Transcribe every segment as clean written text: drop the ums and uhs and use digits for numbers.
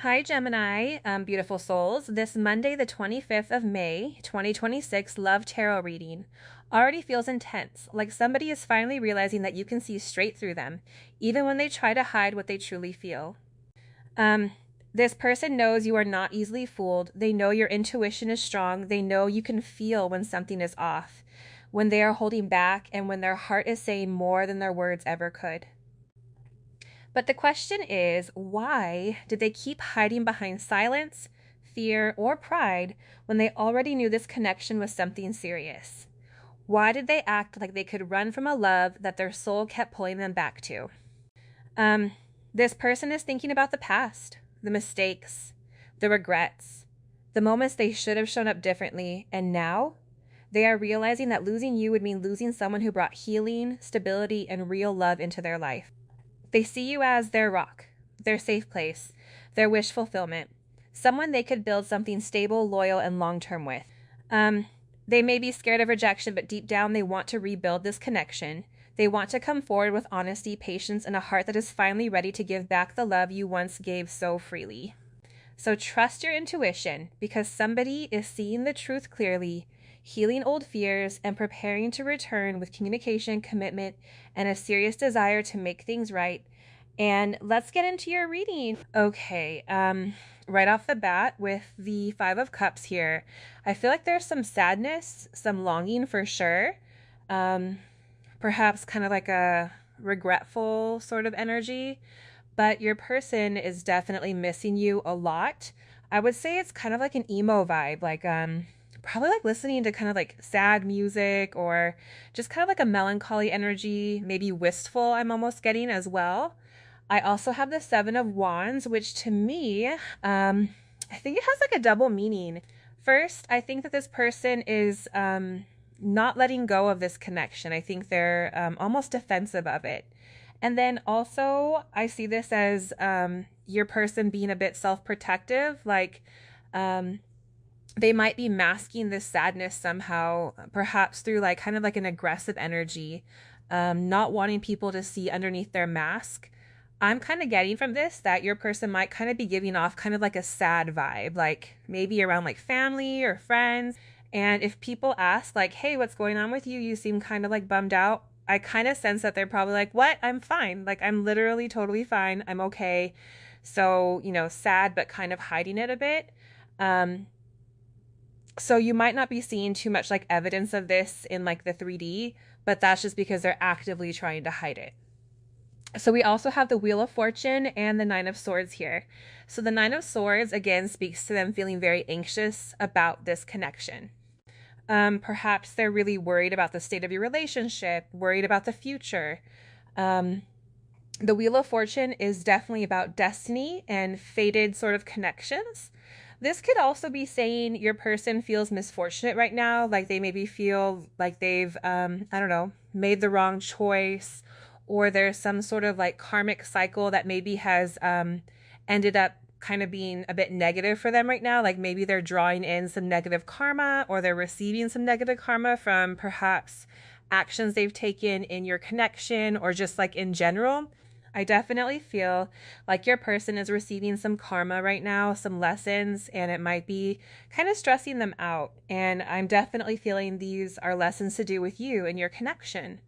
Hi, Gemini, beautiful souls. This Monday, the 25th of May, 2026, love tarot reading already feels intense, like somebody is finally realizing that you can see straight through them, even when they try to hide what they truly feel. Um, this person knows you are not easily fooled. They know your intuition is strong. They know you can feel when something is off, when they are holding back, and when their heart is saying more than their words ever could. But the question is, why did they keep hiding behind silence, fear, or pride when they already knew this connection was something serious? Why did they act like they could run from a love that their soul kept pulling them back to? Um, this person is thinking about the past, the mistakes, the regrets, the moments they should have shown up differently, and now they are realizing that losing you would mean losing someone who brought healing, stability, and real love into their life. They see you as their rock, their safe place, their wish fulfillment, someone they could build something stable, loyal, and long-term with. They may be scared of rejection, but deep down they want to rebuild this connection. They want to come forward with honesty, patience, and a heart that is finally ready to give back the love you once gave so freely. So trust your intuition, because somebody is seeing the truth clearly, healing old fears, and preparing to return with communication, commitment, and a serious desire to make things right. And let's get into your reading. Okay, right off the bat with the Five of Cups here, I feel like there's some sadness, some longing for sure. Perhaps kind of like a regretful sort of energy, but your person is definitely missing you a lot. I would say it's kind of like an emo vibe, like probably like listening to kind of like sad music or just kind of like a melancholy energy, maybe wistful I'm almost getting as well. I also have the Seven of Wands, which to me, I think it has like a double meaning. First, I think that this person is not letting go of this connection. I think they're almost defensive of it. And then also, I see this as your person being a bit self-protective, like they might be masking this sadness somehow, perhaps through like kind of like an aggressive energy, not wanting people to see underneath their mask. I'm kind of getting from this that your person might kind of be giving off kind of like a sad vibe, like maybe around like family or friends. And if people ask like, hey, what's going on with you? You seem kind of like bummed out. I kind of sense that they're probably like, what? I'm fine. Like, I'm literally totally fine. I'm okay. So, sad, but kind of hiding it a bit. So you might not be seeing too much like evidence of this in like the 3D, but that's just because they're actively trying to hide it. So we also have the Wheel of Fortune and the Nine of Swords here. So the Nine of Swords, again, speaks to them feeling very anxious about this connection. Perhaps they're really worried about the state of your relationship, worried about the future. The Wheel of Fortune is definitely about destiny and fated sort of connections. This could also be saying your person feels misfortunate right now, like they maybe feel like they've, I don't know, made the wrong choice, or there's some sort of like karmic cycle that maybe has ended up kind of being a bit negative for them right now. Like maybe they're drawing in some negative karma, or they're receiving some negative karma from perhaps actions they've taken in your connection, or just like in general. I definitely feel like your person is receiving some karma right now, some lessons, and it might be kind of stressing them out. And I'm definitely feeling these are lessons to do with you and your connection.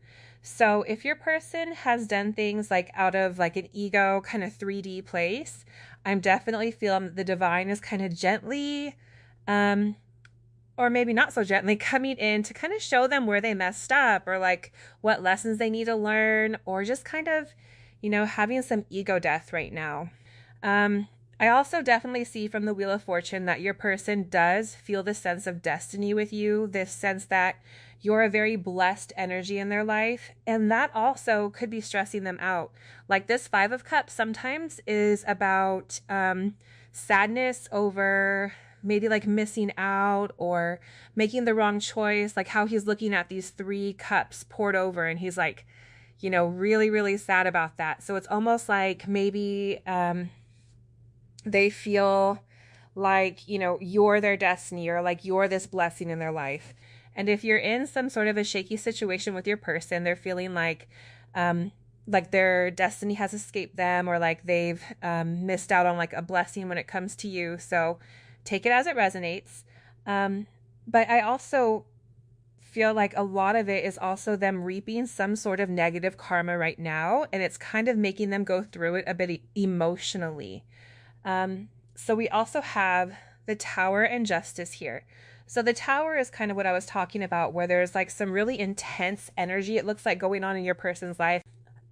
So if your person has done things like out of like an ego kind of 3D place, I'm definitely feeling the divine is kind of gently, or maybe not so gently, coming in to kind of show them where they messed up, or like what lessons they need to learn, or just kind of, having some ego death right now. I also definitely see from the Wheel of Fortune that your person does feel this sense of destiny with you, this sense that you're a very blessed energy in their life, and that also could be stressing them out. Like this Five of Cups sometimes is about sadness over maybe like missing out or making the wrong choice, like how he's looking at these three cups poured over and he's like, really, really sad about that. So it's almost like maybe they feel like, you're their destiny, or like you're this blessing in their life. And if you're in some sort of a shaky situation with your person, they're feeling like like their destiny has escaped them, or like they've missed out on like a blessing when it comes to you. So take it as it resonates. But I also feel like a lot of it is also them reaping some sort of negative karma right now, and it's kind of making them go through it a bit emotionally. So we also have the Tower and Justice here. So the Tower is kind of what I was talking about, where there's like some really intense energy, it looks like, going on in your person's life.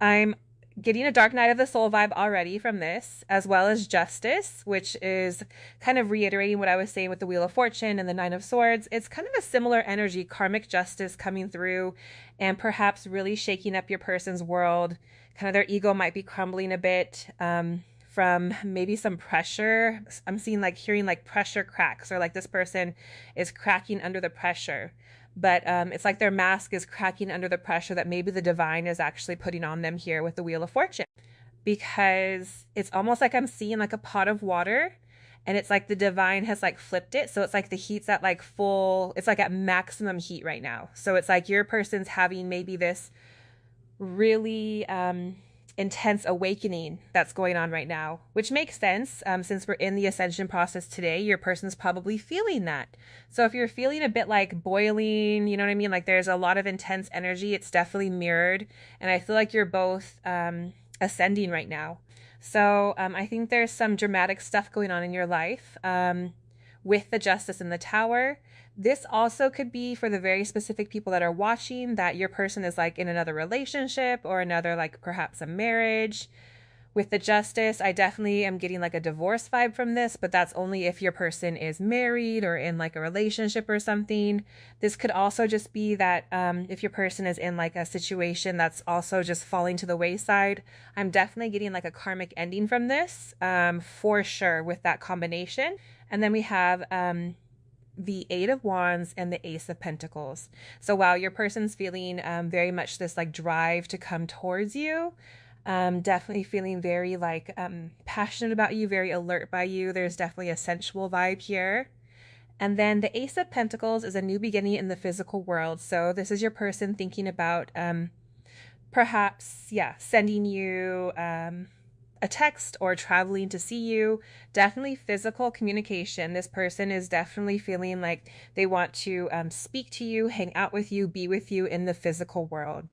I'm getting a Dark Night of the Soul vibe already from this, as well as Justice, which is kind of reiterating what I was saying with the Wheel of Fortune and the Nine of Swords. It's kind of a similar energy, karmic justice coming through and perhaps really shaking up your person's world. Kind of their ego might be crumbling a bit from maybe some pressure. I'm seeing like hearing like pressure cracks, or like this person is cracking under the pressure. But it's like their mask is cracking under the pressure that maybe the divine is actually putting on them here with the Wheel of Fortune. Because it's almost like I'm seeing like a pot of water, and it's like the divine has like flipped it. So it's like the heat's at like full, it's like at maximum heat right now. So it's like your person's having maybe this really intense awakening that's going on right now, which makes sense. Since we're in the ascension process today, your person's probably feeling that. So if you're feeling a bit like boiling, you know what I mean? Like there's a lot of intense energy, it's definitely mirrored. And I feel like you're both ascending right now. So I think there's some dramatic stuff going on in your life with the Justice and the Tower. This also could be for the very specific people that are watching, that your person is like in another relationship or another, like perhaps a marriage. With the Justice, I definitely am getting like a divorce vibe from this, but that's only if your person is married or in like a relationship or something. This could also just be that if your person is in like a situation that's also just falling to the wayside. I'm definitely getting like a karmic ending from this for sure with that combination. And then we have the Eight of Wands and the Ace of Pentacles. So while your person's feeling very much this like drive to come towards you, definitely feeling very like passionate about you, very alert by you. There's definitely a sensual vibe here. And then the Ace of Pentacles is a new beginning in the physical world. So this is your person thinking about perhaps, sending you a text or traveling to see you. Definitely physical communication. This person is definitely feeling like they want to speak to you, hang out with you, be with you in the physical world.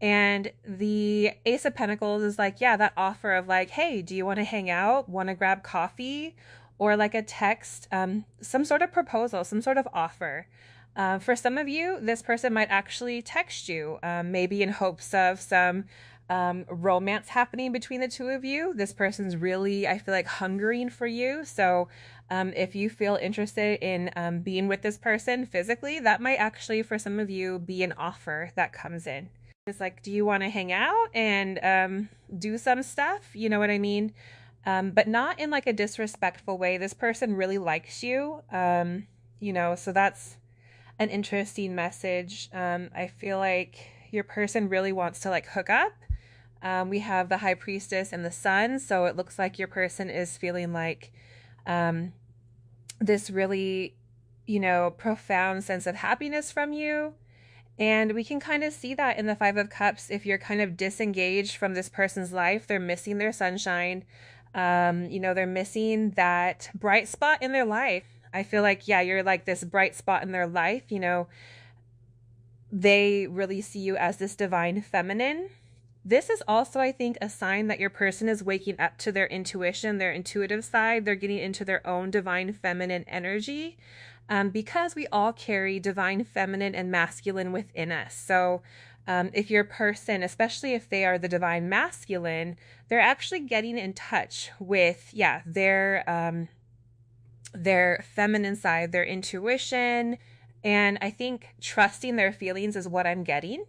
And the Ace of Pentacles is like, that offer of like, hey, do you want to hang out? Want to grab coffee? Or like a text, some sort of proposal, some sort of offer. For some of you, this person might actually text you, maybe in hopes of some romance happening between the two of you. This person's really, I feel like, hungering for you. So if you feel interested in being with this person physically, that might actually, for some of you, be an offer that comes in. It's like, do you want to hang out and do some stuff? You know what I mean? But not in like a disrespectful way. This person really likes you, so that's an interesting message. I feel like your person really wants to like hook up. We have the High Priestess and the Sun. So it looks like your person is feeling like this really, profound sense of happiness from you. And we can kind of see that in the Five of Cups. If you're kind of disengaged from this person's life, they're missing their sunshine. They're missing that bright spot in their life. I feel like, you're like this bright spot in their life. They really see you as this divine feminine. This is also, I think, a sign that your person is waking up to their intuition, their intuitive side. They're getting into their own divine feminine energy. Because we all carry divine feminine and masculine within us. So if your person, especially if they are the divine masculine, they're actually getting in touch with, their feminine side, their intuition. And I think trusting their feelings is what I'm getting.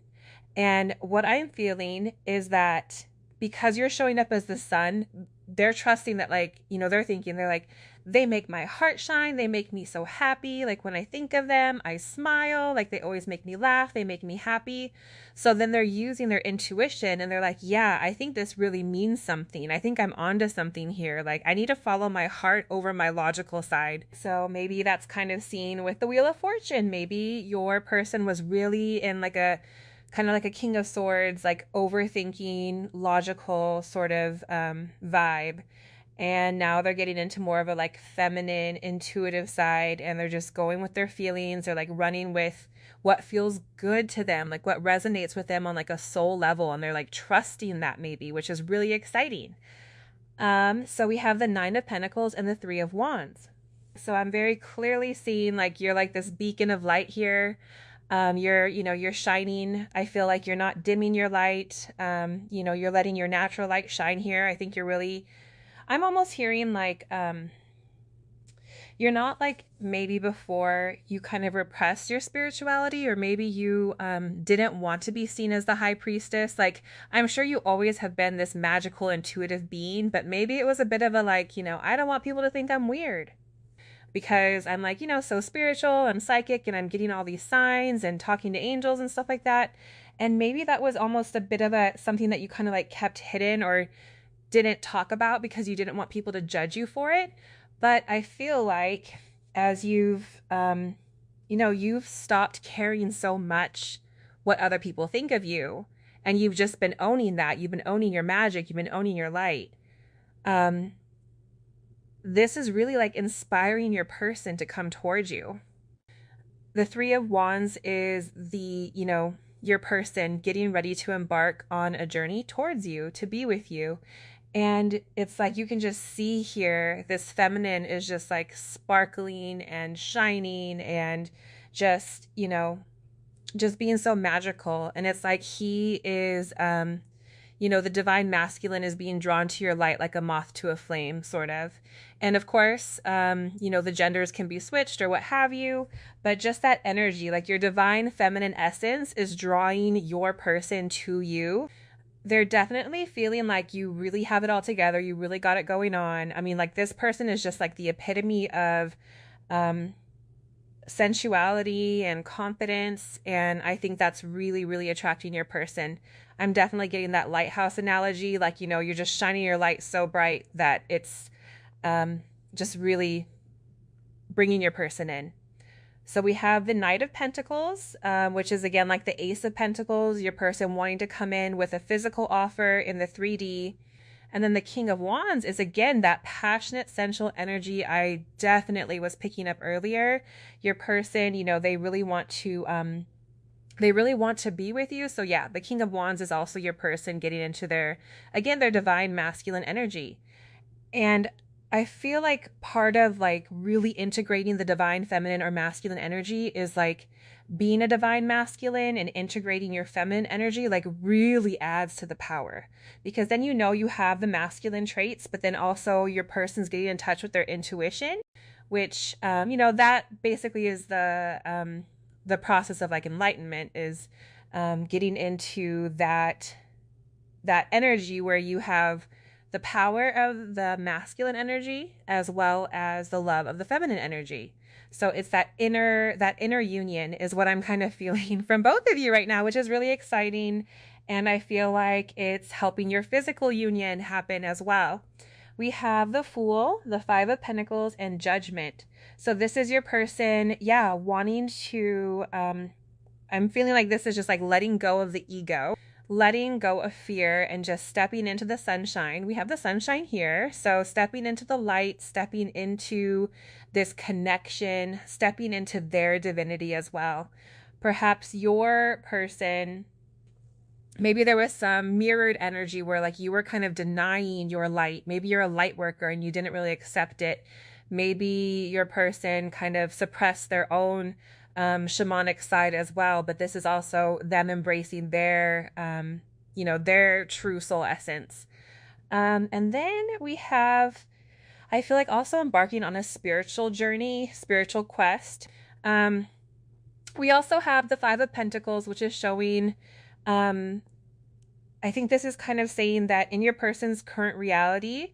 And what I'm feeling is that because you're showing up as the Sun, they're trusting that, they're like, they make my heart shine. They make me so happy. Like when I think of them, I smile. Like they always make me laugh. They make me happy. So then they're using their intuition and they're like, I think this really means something. I think I'm onto something here. Like I need to follow my heart over my logical side. So maybe that's kind of seen with the Wheel of Fortune. Maybe your person was really in like a kind of like a King of Swords, like overthinking, logical sort of vibe. And now they're getting into more of a like feminine, intuitive side, and they're just going with their feelings. They're like running with what feels good to them, like what resonates with them on like a soul level, and they're like trusting that maybe, which is really exciting. So we have the Nine of Pentacles and the Three of Wands. So I'm very clearly seeing like you're like this beacon of light here. You're shining. I feel like you're not dimming your light. You're letting your natural light shine here. I think I'm almost hearing like, you're not like maybe before you kind of repressed your spirituality, or maybe you didn't want to be seen as the high priestess. Like, I'm sure you always have been this magical, intuitive being, but maybe it was a bit of a like, I don't want people to think I'm weird because I'm like, so spiritual, I'm psychic, and I'm getting all these signs and talking to angels and stuff like that. And maybe that was almost a bit of something that you kind of like kept hidden or didn't talk about because you didn't want people to judge you for it. But I feel like as you've stopped caring so much what other people think of you, and you've just been owning that. You've been owning your magic. You've been owning your light. This is really like inspiring your person to come towards you. The Three of Wands is your person getting ready to embark on a journey towards you, to be with you. And it's like you can just see here, this feminine is just like sparkling and shining and just, just being so magical. And it's like he is, the divine masculine is being drawn to your light like a moth to a flame, sort of. And of course, the genders can be switched or what have you, but just that energy, like your divine feminine essence is drawing your person to you. They're definitely feeling like you really have it all together. You really got it going on. I mean, like this person is just like the epitome of sensuality and confidence. And I think that's really, really attracting your person. I'm definitely getting that lighthouse analogy. Like, you're just shining your light so bright that it's just really bringing your person in. So we have the Knight of Pentacles, which is again like the Ace of Pentacles, your person wanting to come in with a physical offer in the 3D. And then the King of Wands is again that passionate, sensual energy I definitely was picking up earlier. Your person, they really want to be with you. So yeah, the King of Wands is also your person getting into their divine masculine energy. And I feel like part of like really integrating the divine feminine or masculine energy is like being a divine masculine and integrating your feminine energy like really adds to the power, because then you have the masculine traits, but then also your person's getting in touch with their intuition, which that basically is the process of like enlightenment, is getting into that energy where you have the power of the masculine energy as well as the love of the feminine energy. So it's that inner union is what I'm kind of feeling from both of you right now, which is really exciting. And I feel like it's helping your physical union happen as well. We have the Fool, the Five of Pentacles, and Judgment. So this is your person, wanting to, I'm feeling like this is just like letting go of the ego, letting go of fear, and just stepping into the sunshine. We have the sunshine here. So stepping into the light, stepping into this connection, stepping into their divinity as well. Perhaps your person, maybe there was some mirrored energy where like you were kind of denying your light. Maybe you're a light worker and you didn't really accept it. Maybe your person kind of suppressed their own shamanic side as well, but this is also them embracing their their true soul essence. And then we have, I feel like, also embarking on a spiritual journey, spiritual quest. We also have the Five of Pentacles, which is showing, I think this is kind of saying that in your person's current reality,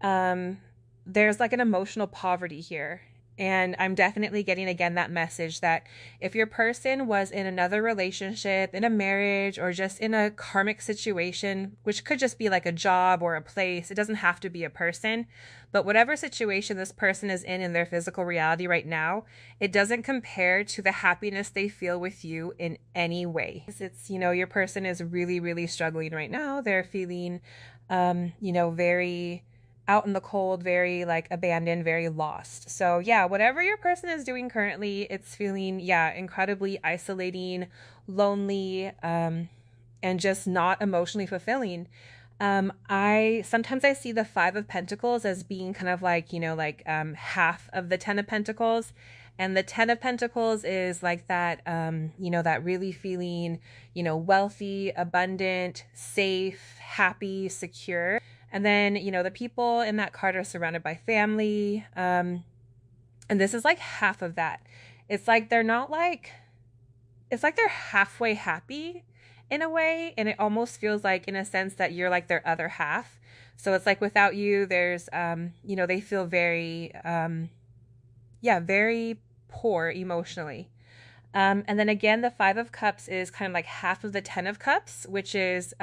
there's like an emotional poverty here. And I'm definitely getting again that message that if your person was in another relationship, in a marriage, or just in a karmic situation, which could just be like a job or a place, it doesn't have to be a person, but whatever situation this person is in their physical reality right now, it doesn't compare to the happiness they feel with you in any way. It's, your person is really, really struggling right now. They're feeling, very out in the cold, very like abandoned, very lost. So yeah, whatever your person is doing currently, it's feeling, incredibly isolating, lonely, and just not emotionally fulfilling. I sometimes I see the Five of Pentacles as being kind of like, half of the Ten of Pentacles. And the Ten of Pentacles is like that, that really feeling, wealthy, abundant, safe, happy, secure. And then, the people in that card are surrounded by family. And this is like half of that. It's like they're not like, it's like they're halfway happy in a way. And it almost feels like, in a sense, that you're like their other half. So it's like without you, there's, they feel very, very poor emotionally. And then again, the Five of Cups is kind of like half of the Ten of Cups, which is,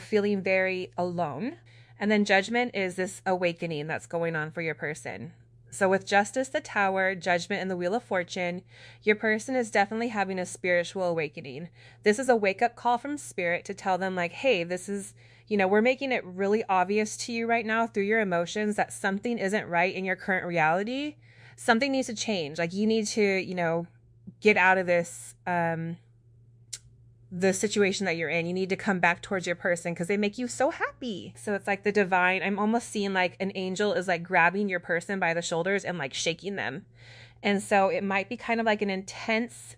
feeling very alone. And then Judgment is this awakening that's going on for your person. So with Justice, the Tower, Judgment, and the Wheel of Fortune, your person is definitely having a spiritual awakening. This is a wake-up call from Spirit to tell them like, hey, this is, we're making it really obvious to you right now through your emotions that something isn't right in your current reality. Something needs to change. Like you need to, get out of this, the situation that you're in. You need to come back towards your person because they make you so happy. So it's like the divine, I'm almost seeing like an angel is like grabbing your person by the shoulders and like shaking them. And so it might be kind of like an intense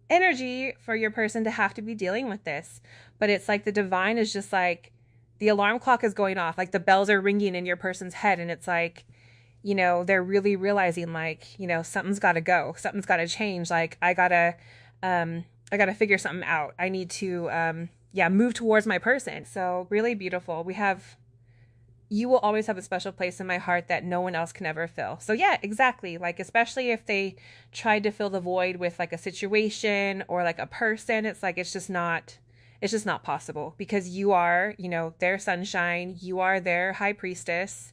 energy for your person to have to be dealing with this. But it's like the divine is just like, the alarm clock is going off, like the bells are ringing in your person's head. And it's like, they're really realizing like, something's got to go. Something's got to change. Like I got to figure something out. I need to, move towards my person. So really beautiful. You will always have a special place in my heart that no one else can ever fill. So yeah, exactly. Like, especially if they tried to fill the void with like a situation or like a person, it's like, it's just not possible because you are, their sunshine. You are their high priestess.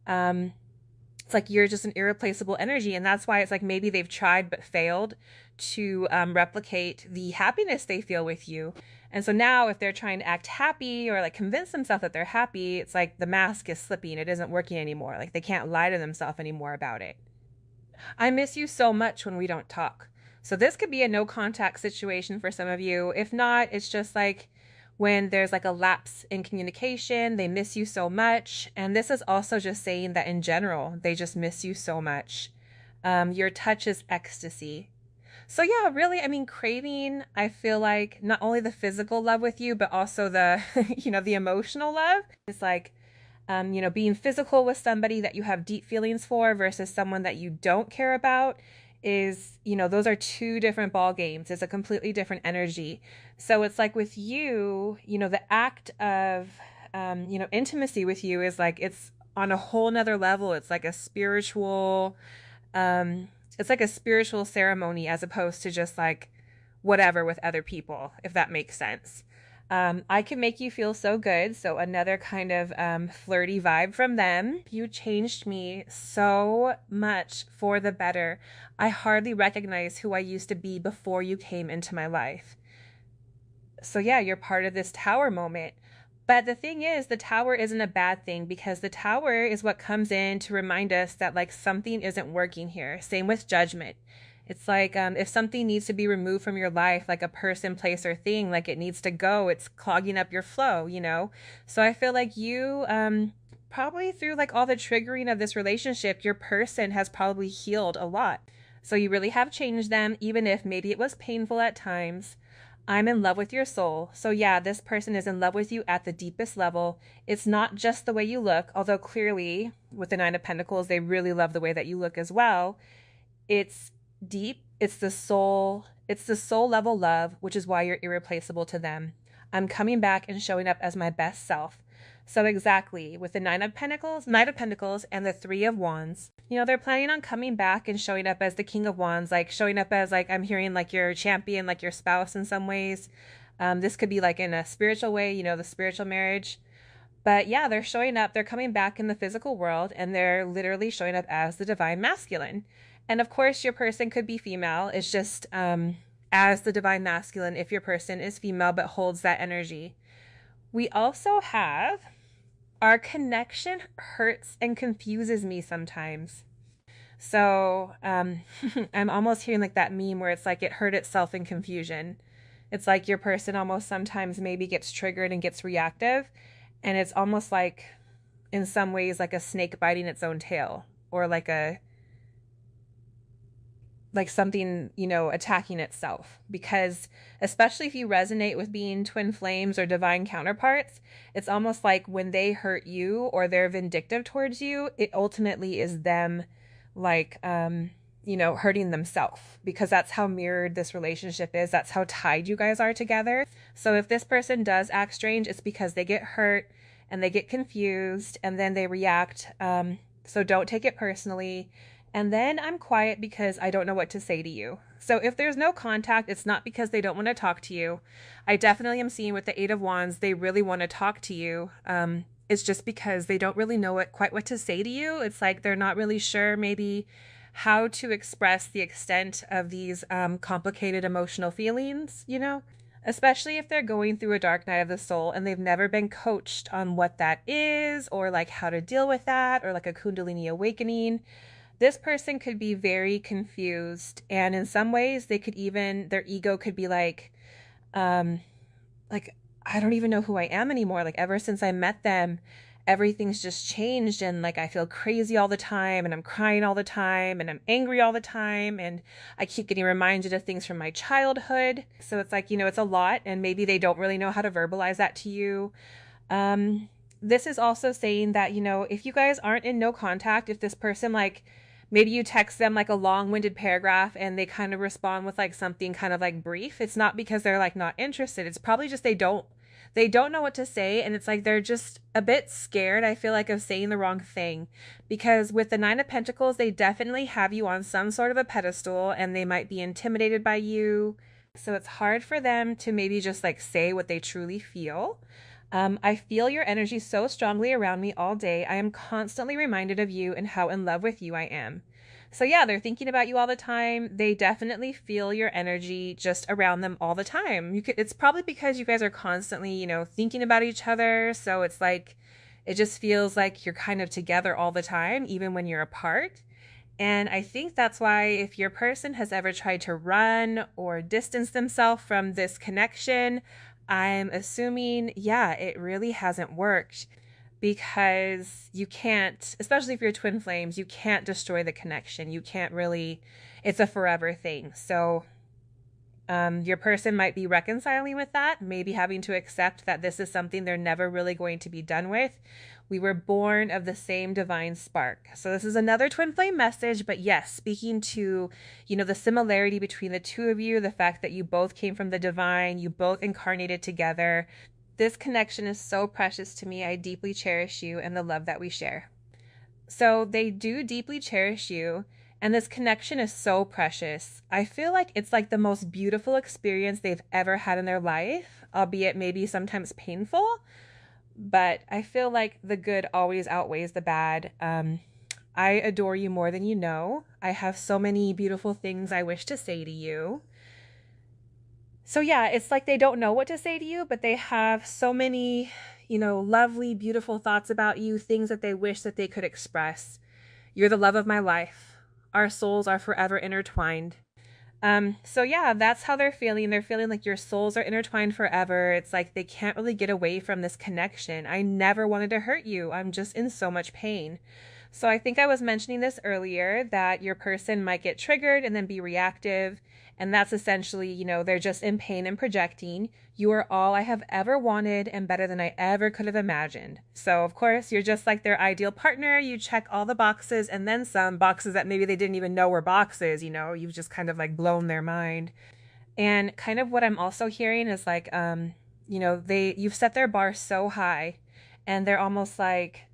It's like you're just an irreplaceable energy. And that's why it's like maybe they've tried but failed to replicate the happiness they feel with you. And so now if they're trying to act happy or like convince themselves that they're happy, it's like the mask is slipping. It isn't working anymore. Like they can't lie to themselves anymore about it. I miss you so much when we don't talk. So this could be a no contact situation for some of you. If not, it's just like when there's like a lapse in communication, they miss you so much. And this is also just saying that in general, they just miss you so much. Your touch is ecstasy. So yeah, really, I mean, craving, I feel like not only the physical love with you, but also the, the emotional love. It's like, being physical with somebody that you have deep feelings for versus someone that you don't care about is, those are two different ball games. It's a completely different energy. So it's like with you, the act of, intimacy with you is like, it's on a whole nother level. It's like a spiritual, ceremony as opposed to just like whatever with other people, if that makes sense. I can make you feel so good. So another kind of flirty vibe from them. You changed me so much for the better. I hardly recognize who I used to be before you came into my life. So yeah, you're part of this tower moment. But the thing is, the tower isn't a bad thing because the tower is what comes in to remind us that like something isn't working here. Same with Judgment. It's like if something needs to be removed from your life, like a person, place, or thing, like it needs to go, it's clogging up your flow, So I feel like you probably through like all the triggering of this relationship, your person has probably healed a lot. So you really have changed them, even if maybe it was painful at times. I'm in love with your soul. So yeah, this person is in love with you at the deepest level. It's not just the way you look, although clearly with the Nine of Pentacles, they really love the way that you look as well. It's deep. It's the soul level love, which is why you're irreplaceable to them. I'm coming back and showing up as my best self. So exactly, with the Knight of Pentacles and the Three of Wands, they're planning on coming back and showing up as the King of Wands, like showing up as like, I'm hearing like your champion, like your spouse in some ways. This could be like in a spiritual way, the spiritual marriage. But yeah, they're showing up, they're coming back in the physical world, and they're literally showing up as the divine masculine. And of course, your person could be female. It's just as the divine masculine if your person is female but holds that energy. We also have our connection hurts and confuses me sometimes. So I'm almost hearing like that meme where it's like it hurt itself in confusion. It's like your person almost sometimes maybe gets triggered and gets reactive. And it's almost like, in some ways, like a snake biting its own tail, or like something, attacking itself. Because especially if you resonate with being twin flames or divine counterparts, it's almost like when they hurt you or they're vindictive towards you, it ultimately is them like, hurting themselves, because that's how mirrored this relationship is. That's how tied you guys are together. So if this person does act strange, it's because they get hurt and they get confused and then they react. So don't take it personally. And then I'm quiet because I don't know what to say to you. So if there's no contact, it's not because they don't want to talk to you. I definitely am seeing with the Eight of Wands, they really want to talk to you. It's just because they don't really know quite what to say to you. It's like they're not really sure maybe how to express the extent of these complicated emotional feelings, especially if they're going through a dark night of the soul and they've never been coached on what that is, or like how to deal with that, or like a Kundalini awakening. This person could be very confused, and in some ways they could even, their ego could be like I don't even know who I am anymore. Like ever since I met them, everything's just changed, and like I feel crazy all the time, and I'm crying all the time, and I'm angry all the time, and I keep getting reminded of things from my childhood. So it's like, it's a lot, and maybe they don't really know how to verbalize that to you. This is also saying that, if you guys aren't in no contact, if this person, like, maybe you text them like a long-winded paragraph and they kind of respond with like something kind of like brief, it's not because they're like not interested. It's probably just they don't know what to say, and it's like they're just a bit scared, I feel like, of saying the wrong thing. Because with the Nine of Pentacles, they definitely have you on some sort of a pedestal, and they might be intimidated by you. So it's hard for them to maybe just like say what they truly feel. I feel your energy so strongly around me all day. I am constantly reminded of you and how in love with you I am. So yeah, they're thinking about you all the time. They definitely feel your energy just around them all the time. It's probably because you guys are constantly, thinking about each other. So it's like, it just feels like you're kind of together all the time, even when you're apart. And I think that's why if your person has ever tried to run or distance themselves from this connection, I'm assuming, yeah, it really hasn't worked, because you can't, especially if you're twin flames, you can't destroy the connection. You can't really, it's a forever thing. So your person might be reconciling with that, maybe having to accept that this is something they're never really going to be done with. We were born of the same divine spark. So this is another twin flame message, but yes, speaking to, the similarity between the two of you, the fact that you both came from the divine, you both incarnated together. This connection is so precious to me. I deeply cherish you and the love that we share. So they do deeply cherish you, and this connection is so precious. I feel like it's like the most beautiful experience they've ever had in their life, albeit maybe sometimes painful. But I feel like the good always outweighs the bad. I adore you more than you know. I have so many beautiful things I wish to say to you. So yeah, it's like they don't know what to say to you, but they have so many, lovely, beautiful thoughts about you, things that they wish that they could express. You're the love of my life. Our souls are forever intertwined. So yeah, that's how they're feeling. They're feeling like your souls are intertwined forever. It's like they can't really get away from this connection. I never wanted to hurt you. I'm just in so much pain. So I think I was mentioning this earlier, that your person might get triggered and then be reactive. And that's essentially, they're just in pain and projecting. You are all I have ever wanted and better than I ever could have imagined. So of course, you're just like their ideal partner. You check all the boxes, and then some boxes that maybe they didn't even know were boxes, you've just kind of like blown their mind. And kind of what I'm also hearing is like, you've set their bar so high, and they're almost like,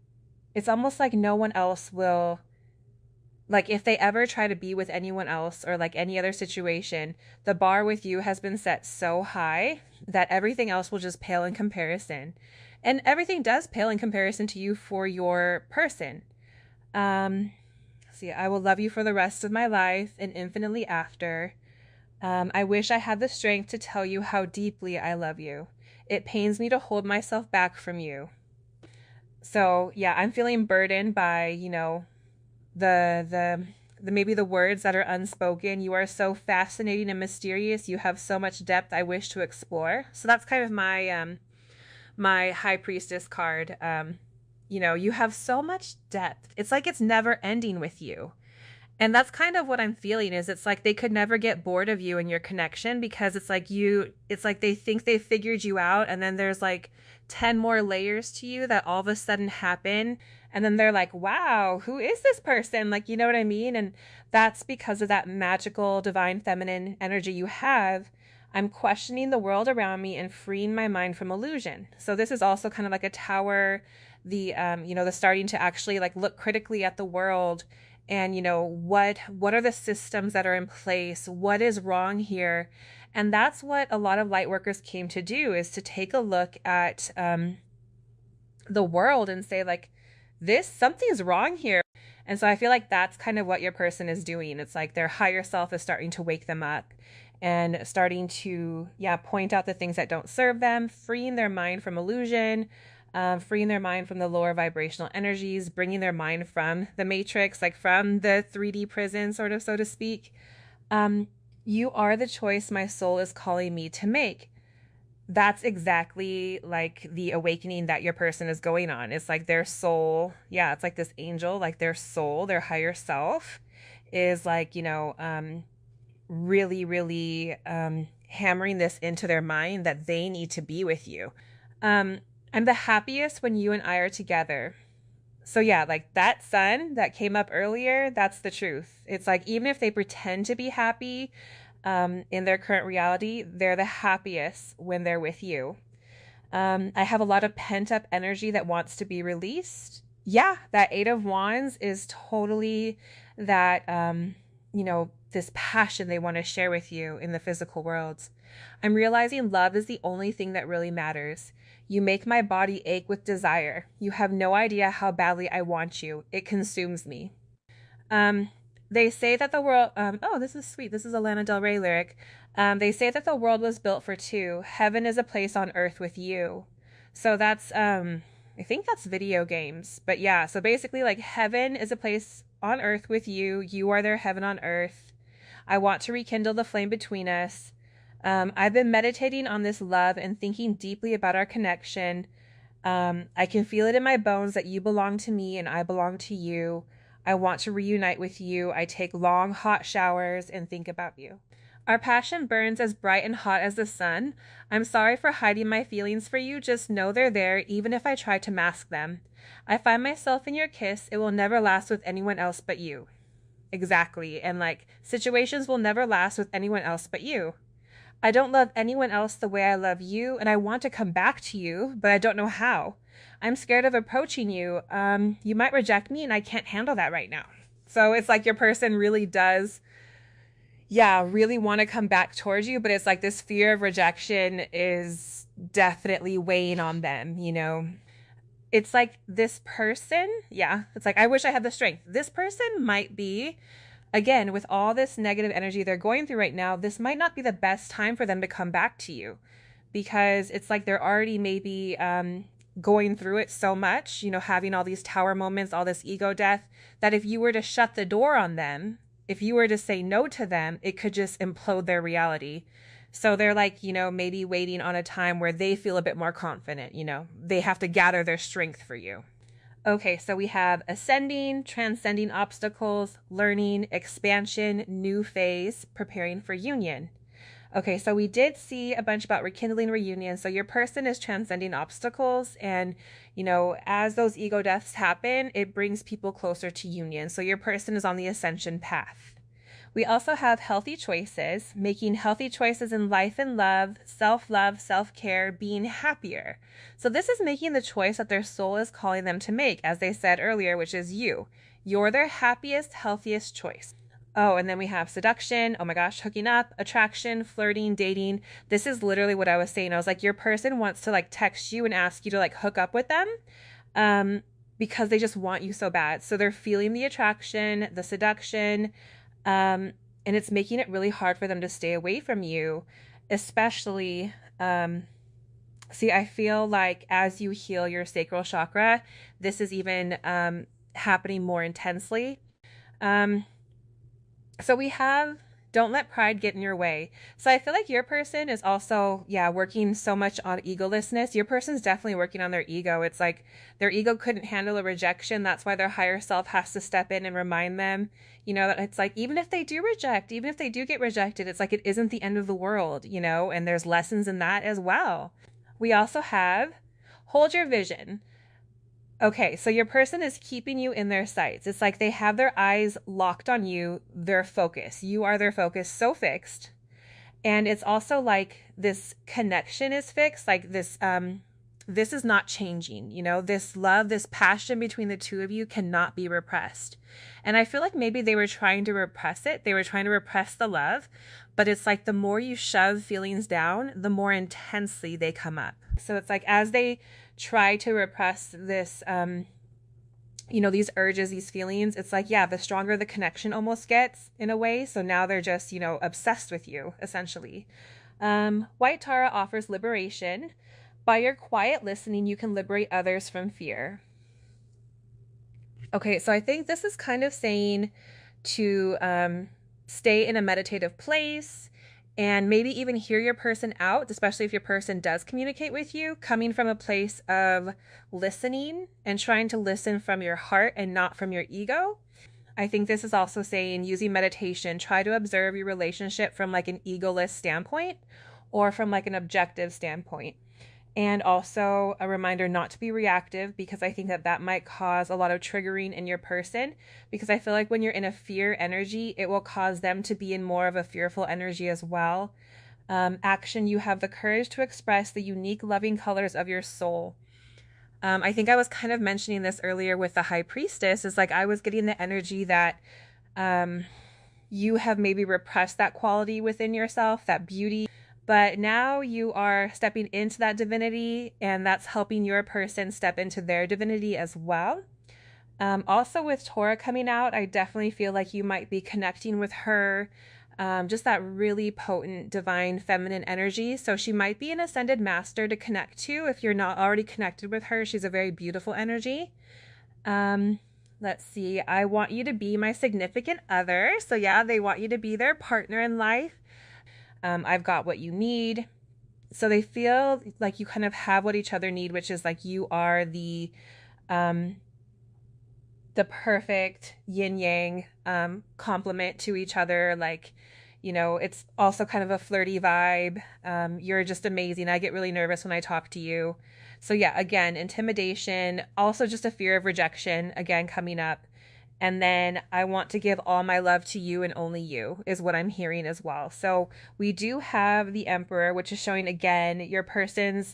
it's almost like no one else will, like if they ever try to be with anyone else or like any other situation, the bar with you has been set so high that everything else will just pale in comparison. And everything does pale in comparison to you for your person. See, I will love you for the rest of my life and infinitely after. I wish I had the strength to tell you how deeply I love you. It pains me to hold myself back from you. So yeah, I'm feeling burdened by, you know, the maybe the words that are unspoken. You are so fascinating and mysterious. You have so much depth I wish to explore. So that's kind of my my high priestess card. You know, you have so much depth. It's like it's never ending with you. And that's kind of what I'm feeling, is it's like they could never get bored of you and your connection, because it's like it's like they think they figured you out, and then there's like 10 more layers to you that all of a sudden happen. And then they're like, wow, who is this person? Like, you know what I mean? And that's because of that magical, divine feminine energy you have. I'm questioning the world around me and freeing my mind from illusion. So this is also kind of like a tower, the, you know, the starting to actually like look critically at the world. And, you know, what are the systems that are in place? What is wrong here? And that's what a lot of light workers came to do, is to take a look at the world and say, like, something's wrong here. And so I feel like that's kind of what your person is doing. It's like their higher self is starting to wake them up and starting to, yeah, point out the things that don't serve them, freeing their mind from illusion, freeing their mind from the lower vibrational energies, bringing their mind from the matrix, like from the 3D prison, sort of, so to speak. You are the choice my soul is calling me to make. That's exactly like the awakening that your person is going on. It's like their soul, yeah, it's like this angel, like their soul, their higher self is like, you know, really, really hammering this into their mind that they need to be with you. I'm the happiest when you and I are together. So yeah, like that sun that came up earlier, that's the truth. It's like, even if they pretend to be happy in their current reality, they're the happiest when they're with you. I have a lot of pent up energy that wants to be released. Yeah, that 8 of Wands is totally that, you know, this passion they want to share with you in the physical worlds. I'm realizing love is the only thing that really matters. You make my body ache with desire. You have no idea how badly I want you. It consumes me. They say that the world, oh, this is sweet. This is a Lana Del Rey lyric. They say that the world was built for two. Heaven is a place on earth with you. So that's, I think that's video games. But yeah, so basically, like, heaven is a place on earth with you. You are their heaven on earth. I want to rekindle the flame between us. I've been meditating on this love and thinking deeply about our connection. I can feel it in my bones that you belong to me and I belong to you. I want to reunite with you. I take long, hot showers and think about you. Our passion burns as bright and hot as the sun. I'm sorry for hiding my feelings for you. Just know they're there, even if I try to mask them. I find myself in your kiss. It will never last with anyone else but you. Exactly. And like, situations will never last with anyone else but you. I don't love anyone else the way I love you, and I want to come back to you, but I don't know how. I'm scared of approaching you. You might reject me, and I can't handle that right now. So it's like your person really does, yeah, really want to come back towards you, but it's like this fear of rejection is definitely weighing on them, you know? It's like this person, yeah, it's like, I wish I had the strength. This person might be, again, with all this negative energy they're going through right now, this might not be the best time for them to come back to you, because it's like they're already maybe going through it so much, you know, having all these tower moments, all this ego death, that if you were to shut the door on them, if you were to say no to them, it could just implode their reality. So they're like, you know, maybe waiting on a time where they feel a bit more confident, you know, they have to gather their strength for you. Okay, so we have ascending, transcending obstacles, learning, expansion, new phase, preparing for union. Okay, so we did see a bunch about rekindling reunion. So your person is transcending obstacles, and, you know, as those ego deaths happen, it brings people closer to union. So your person is on the ascension path. We also have healthy choices, making healthy choices in life and love, self-care, being happier. So this is making the choice that their soul is calling them to make, as they said earlier, which is you. You're their happiest, healthiest choice. Oh, and then we have seduction. Oh my gosh, hooking up, attraction, flirting, dating. This is literally what I was saying. I was like, your person wants to like text you and ask you to like hook up with them, because they just want you so bad. So they're feeling the attraction, the seduction, and it's making it really hard for them to stay away from you, especially, see, I feel like as you heal your sacral chakra, this is even happening more intensely. So we have don't let pride get in your way. So I feel like your person is also, working so much on egolessness. Your person's definitely working on their ego. It's like their ego couldn't handle a rejection. That's why their higher self has to step in and remind them, that it's like, even if they do get rejected, it's like it isn't the end of the world, and there's lessons in that as well. We also have hold your vision. Okay, so your person is keeping you in their sights. It's like they have their eyes locked on you, their focus. You are their focus, so fixed. And it's also like this connection is fixed, like this is not changing, this love, this passion between the two of you cannot be repressed. And I feel like maybe they were trying to repress it. They were trying to repress the love, but it's like the more you shove feelings down, the more intensely they come up. So it's like as they try to repress this, these urges, these feelings, it's like, the stronger the connection almost gets in a way. So now they're just, obsessed with you, essentially. White Tara offers liberation. By your quiet listening, you can liberate others from fear. Okay, so I think this is kind of saying to stay in a meditative place and maybe even hear your person out, especially if your person does communicate with you, coming from a place of listening and trying to listen from your heart and not from your ego. I think this is also saying using meditation, try to observe your relationship from like an egoless standpoint or from like an objective standpoint. And also a reminder not to be reactive, because I think that might cause a lot of triggering in your person, because I feel like when you're in a fear energy, it will cause them to be in more of a fearful energy as well. Action, you have the courage to express the unique loving colors of your soul. I think I was kind of mentioning this earlier with the High Priestess, is like I was getting the energy that you have maybe repressed that quality within yourself, that beauty. But now you are stepping into that divinity, and that's helping your person step into their divinity as well. Also with Torah coming out, I definitely feel like you might be connecting with her, just that really potent divine feminine energy. So she might be an ascended master to connect to if you're not already connected with her. She's a very beautiful energy. Let's see. I want you to be my significant other. So they want you to be their partner in life. I've got what you need. So they feel like you kind of have what each other need, which is like you are the perfect yin yang complement to each other. Like, it's also kind of a flirty vibe. You're just amazing. I get really nervous when I talk to you. So again, intimidation, also just a fear of rejection, again, coming up. And then I want to give all my love to you and only you is what I'm hearing as well. So we do have the Emperor, which is showing again your person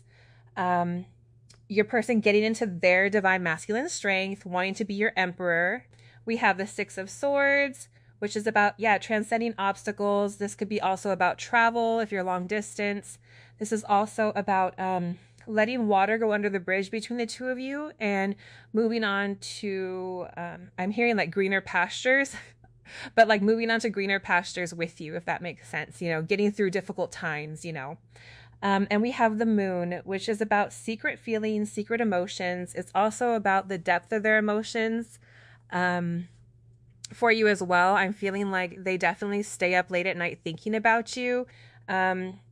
getting into their divine masculine strength, wanting to be your emperor. We have the Six of Swords, which is about, transcending obstacles. This could be also about travel if you're long distance. This is also about letting water go under the bridge between the two of you and moving on to, I'm hearing like greener pastures, but like moving on to greener pastures with you, if that makes sense, getting through difficult times, and we have the Moon, which is about secret feelings, secret emotions. It's also about the depth of their emotions for you as well. I'm feeling like they definitely stay up late at night thinking about you.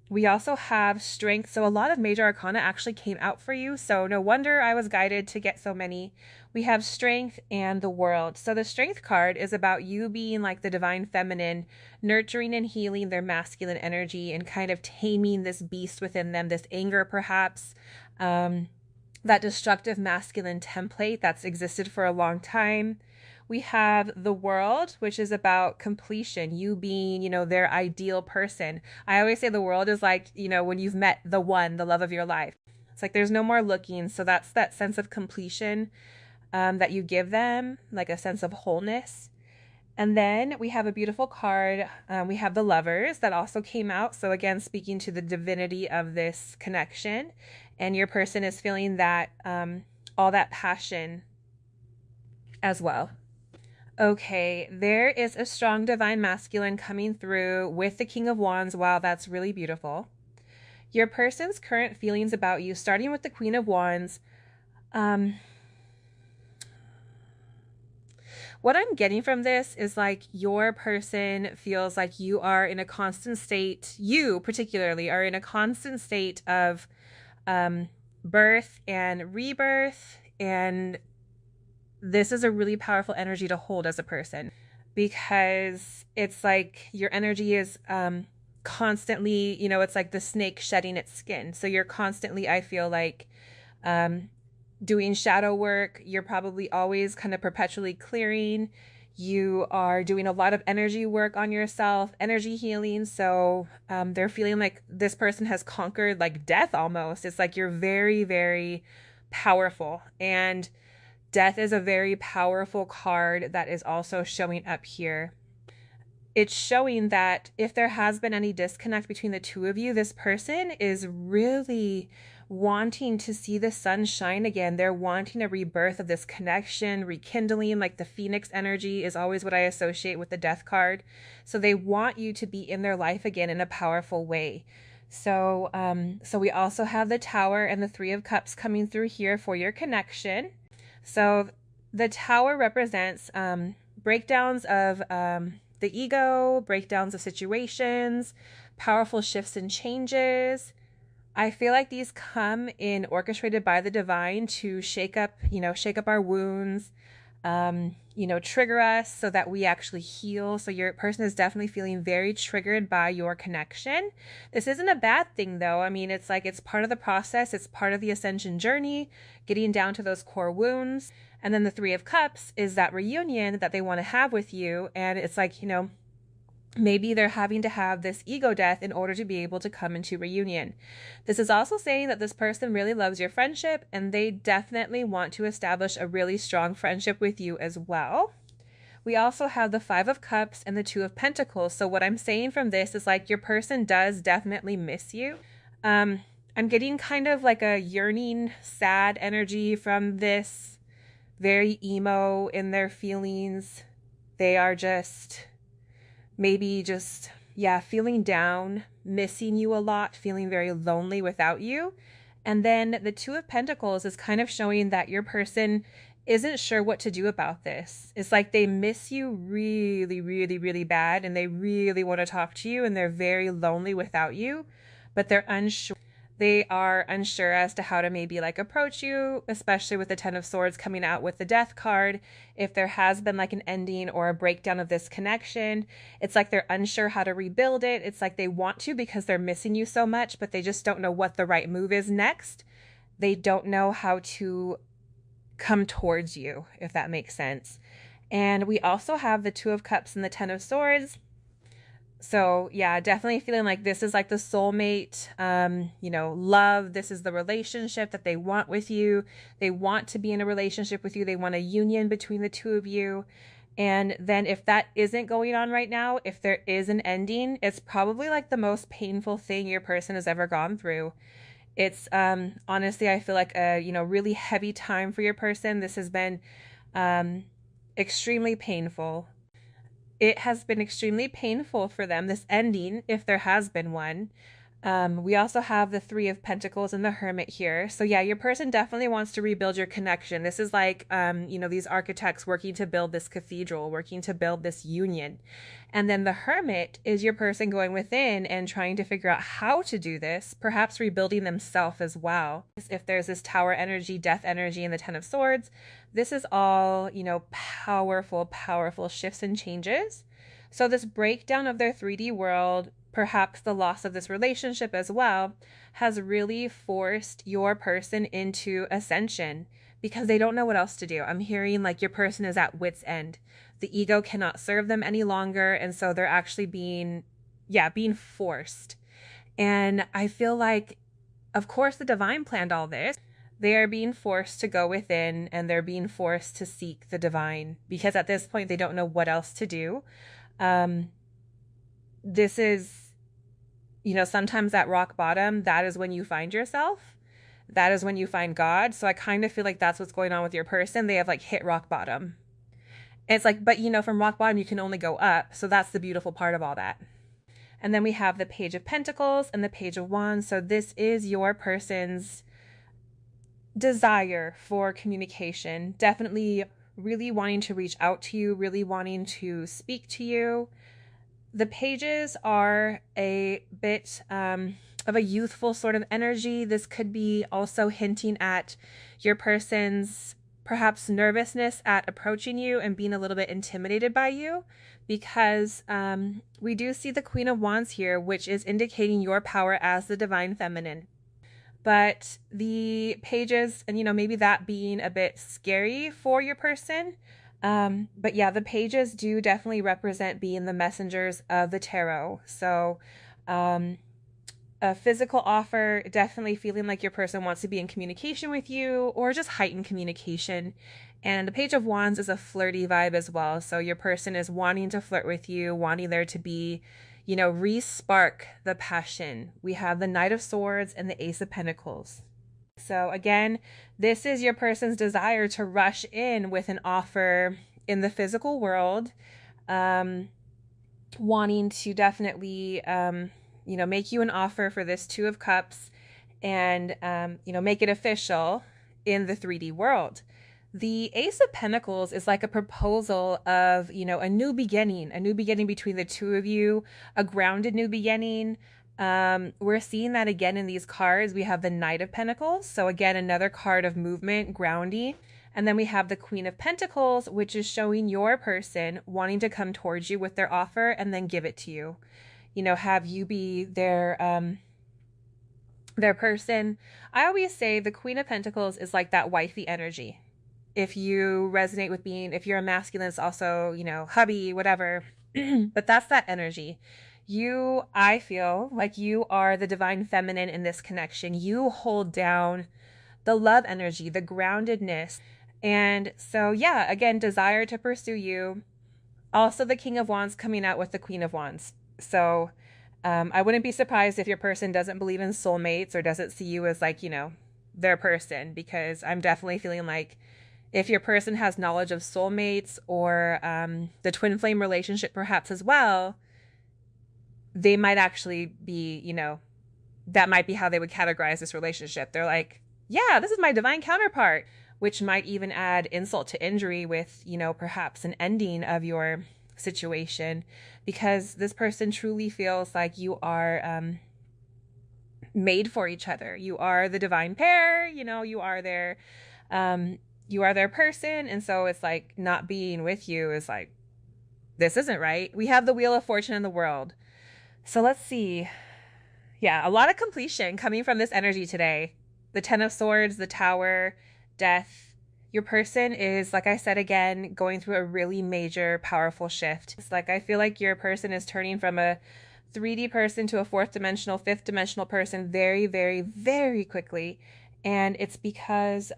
We also have Strength. So a lot of major arcana actually came out for you. So no wonder I was guided to get so many. We have Strength and the World. So the Strength card is about you being like the divine feminine, nurturing and healing their masculine energy and kind of taming this beast within them, this anger perhaps, that destructive masculine template that's existed for a long time. We have the World, which is about completion, you being, their ideal person. I always say the world is like, when you've met the one, the love of your life. It's like there's no more looking. So that's that sense of completion that you give them, like a sense of wholeness. And then we have a beautiful card. We have the Lovers that also came out. So again, speaking to the divinity of this connection. And your person is feeling that, all that passion as well. Okay, there is a strong divine masculine coming through with the King of Wands. Wow, that's really beautiful. Your person's current feelings about you, starting with the Queen of Wands. What I'm getting from this is like your person feels like you are in a constant state, you particularly are in a constant state of birth and rebirth. And this is a really powerful energy to hold as a person, because it's like your energy is constantly, it's like the snake shedding its skin. So you're constantly, I feel like, doing shadow work. You're probably always kind of perpetually clearing. You are doing a lot of energy work on yourself, energy healing. So they're feeling like this person has conquered like death almost. It's like you're very, very powerful. And death is a very powerful card that is also showing up here. It's showing that if there has been any disconnect between the two of you, this person is really wanting to see the sun shine again. They're wanting a rebirth of this connection, rekindling, like the phoenix energy is always what I associate with the death card. So they want you to be in their life again in a powerful way. So we also have the Tower and the Three of Cups coming through here for your connection. So the Tower represents breakdowns of the ego, breakdowns of situations, powerful shifts and changes. I feel like these come in orchestrated by the divine to shake up our wounds, trigger us so that we actually heal. So your person is definitely feeling very triggered by your connection. This isn't a bad thing though. I mean, it's like, it's part of the process. It's part of the ascension journey, getting down to those core wounds. And then the Three of Cups is that reunion that they want to have with you. And it's like, maybe they're having to have this ego death in order to be able to come into reunion. This is also saying that this person really loves your friendship and they definitely want to establish a really strong friendship with you as well. We also have the Five of Cups and the Two of Pentacles. So what I'm saying from this is like your person does definitely miss you. I'm getting kind of like a yearning, sad energy from this, very emo in their feelings. They are maybe feeling down, missing you a lot, feeling very lonely without you. And then the Two of Pentacles is kind of showing that your person isn't sure what to do about this. It's like they miss you really, really, really bad, and they really want to talk to you, and they're very lonely without you, but they're unsure. They are unsure as to how to maybe like approach you, especially with the Ten of Swords coming out with the Death card. If there has been like an ending or a breakdown of this connection, it's like they're unsure how to rebuild it. It's like they want to because they're missing you so much, but they just don't know what the right move is next. They don't know how to come towards you, if that makes sense. And we also have the Two of Cups and the Ten of Swords. So yeah, definitely feeling like this is like the soulmate, love. This is the relationship that they want with you. They want to be in a relationship with you. They want a union between the two of you. And then if that isn't going on right now, if there is an ending, it's probably like the most painful thing your person has ever gone through. It's honestly, I feel like a really heavy time for your person. This has been extremely painful. It has been extremely painful for them, this ending, if there has been one. We also have the Three of Pentacles and the Hermit here. So yeah, your person definitely wants to rebuild your connection. This is like, these architects working to build this cathedral, working to build this union. And then the Hermit is your person going within and trying to figure out how to do this, perhaps rebuilding themselves as well. If there's this Tower energy, Death energy, and the Ten of Swords, this is all, powerful, powerful shifts and changes. So this breakdown of their 3D world, perhaps the loss of this relationship as well, has really forced your person into ascension. because they don't know what else to do. I'm hearing like your person is at wit's end. The ego cannot serve them any longer. And so they're actually being forced. And I feel like, of course, the divine planned all this. They are being forced to go within, and they're being forced to seek the divine because at this point, they don't know what else to do. This is, sometimes at rock bottom, that is when you find yourself. That is when you find God. So I kind of feel like that's what's going on with your person. They have like hit rock bottom. It's like, but from rock bottom, you can only go up. So that's the beautiful part of all that. And then we have the Page of Pentacles and the Page of Wands. So this is your person's desire for communication. Definitely really wanting to reach out to you, really wanting to speak to you. The pages are a bit of a youthful sort of energy. This could be also hinting at your person's perhaps nervousness at approaching you and being a little bit intimidated by you, because we do see the Queen of Wands here, which is indicating your power as the divine feminine. But the pages, and maybe that being a bit scary for your person. But yeah, the pages do definitely represent being the messengers of the tarot. So a physical offer, definitely feeling like your person wants to be in communication with you or just heightened communication. And the Page of Wands is a flirty vibe as well. So your person is wanting to flirt with you, wanting there to be, re-spark the passion. We have the Knight of Swords and the Ace of Pentacles. So again, this is your person's desire to rush in with an offer in the physical world, wanting to definitely, make you an offer for this Two of Cups and, make it official in the 3D world. The Ace of Pentacles is like a proposal of, a new beginning between the two of you, a grounded new beginning. We're seeing that again in these cards. We have the Knight of Pentacles. So again, another card of movement, grounding. And then we have the Queen of Pentacles, which is showing your person wanting to come towards you with their offer and then give it to you. Have you be their person. I always say the Queen of Pentacles is like that wifey energy. If you resonate with if you're a masculine, it's also, hubby, whatever. But that's that energy. I feel like you are the divine feminine in this connection. You hold down the love energy, the groundedness. And so, yeah, again, desire to pursue you. Also the King of Wands coming out with the Queen of Wands. So I wouldn't be surprised if your person doesn't believe in soulmates or doesn't see you as like, their person, because I'm definitely feeling like if your person has knowledge of soulmates or the twin flame relationship perhaps as well, they might actually be, that might be how they would categorize this relationship. They're like, yeah, this is my divine counterpart, which might even add insult to injury with, perhaps an ending of your situation, because this person truly feels like you are made for each other. You are the divine pair, you are their person. And so it's like not being with you is like, this isn't right. We have the Wheel of Fortune in the world. So let's see. Yeah, a lot of completion coming from this energy today. The Ten of Swords, the Tower, Death. Your person is, like I said again, going through a really major, powerful shift. It's like I feel like your person is turning from a 3D person to a fourth dimensional, fifth dimensional person very, very, very quickly. And it's because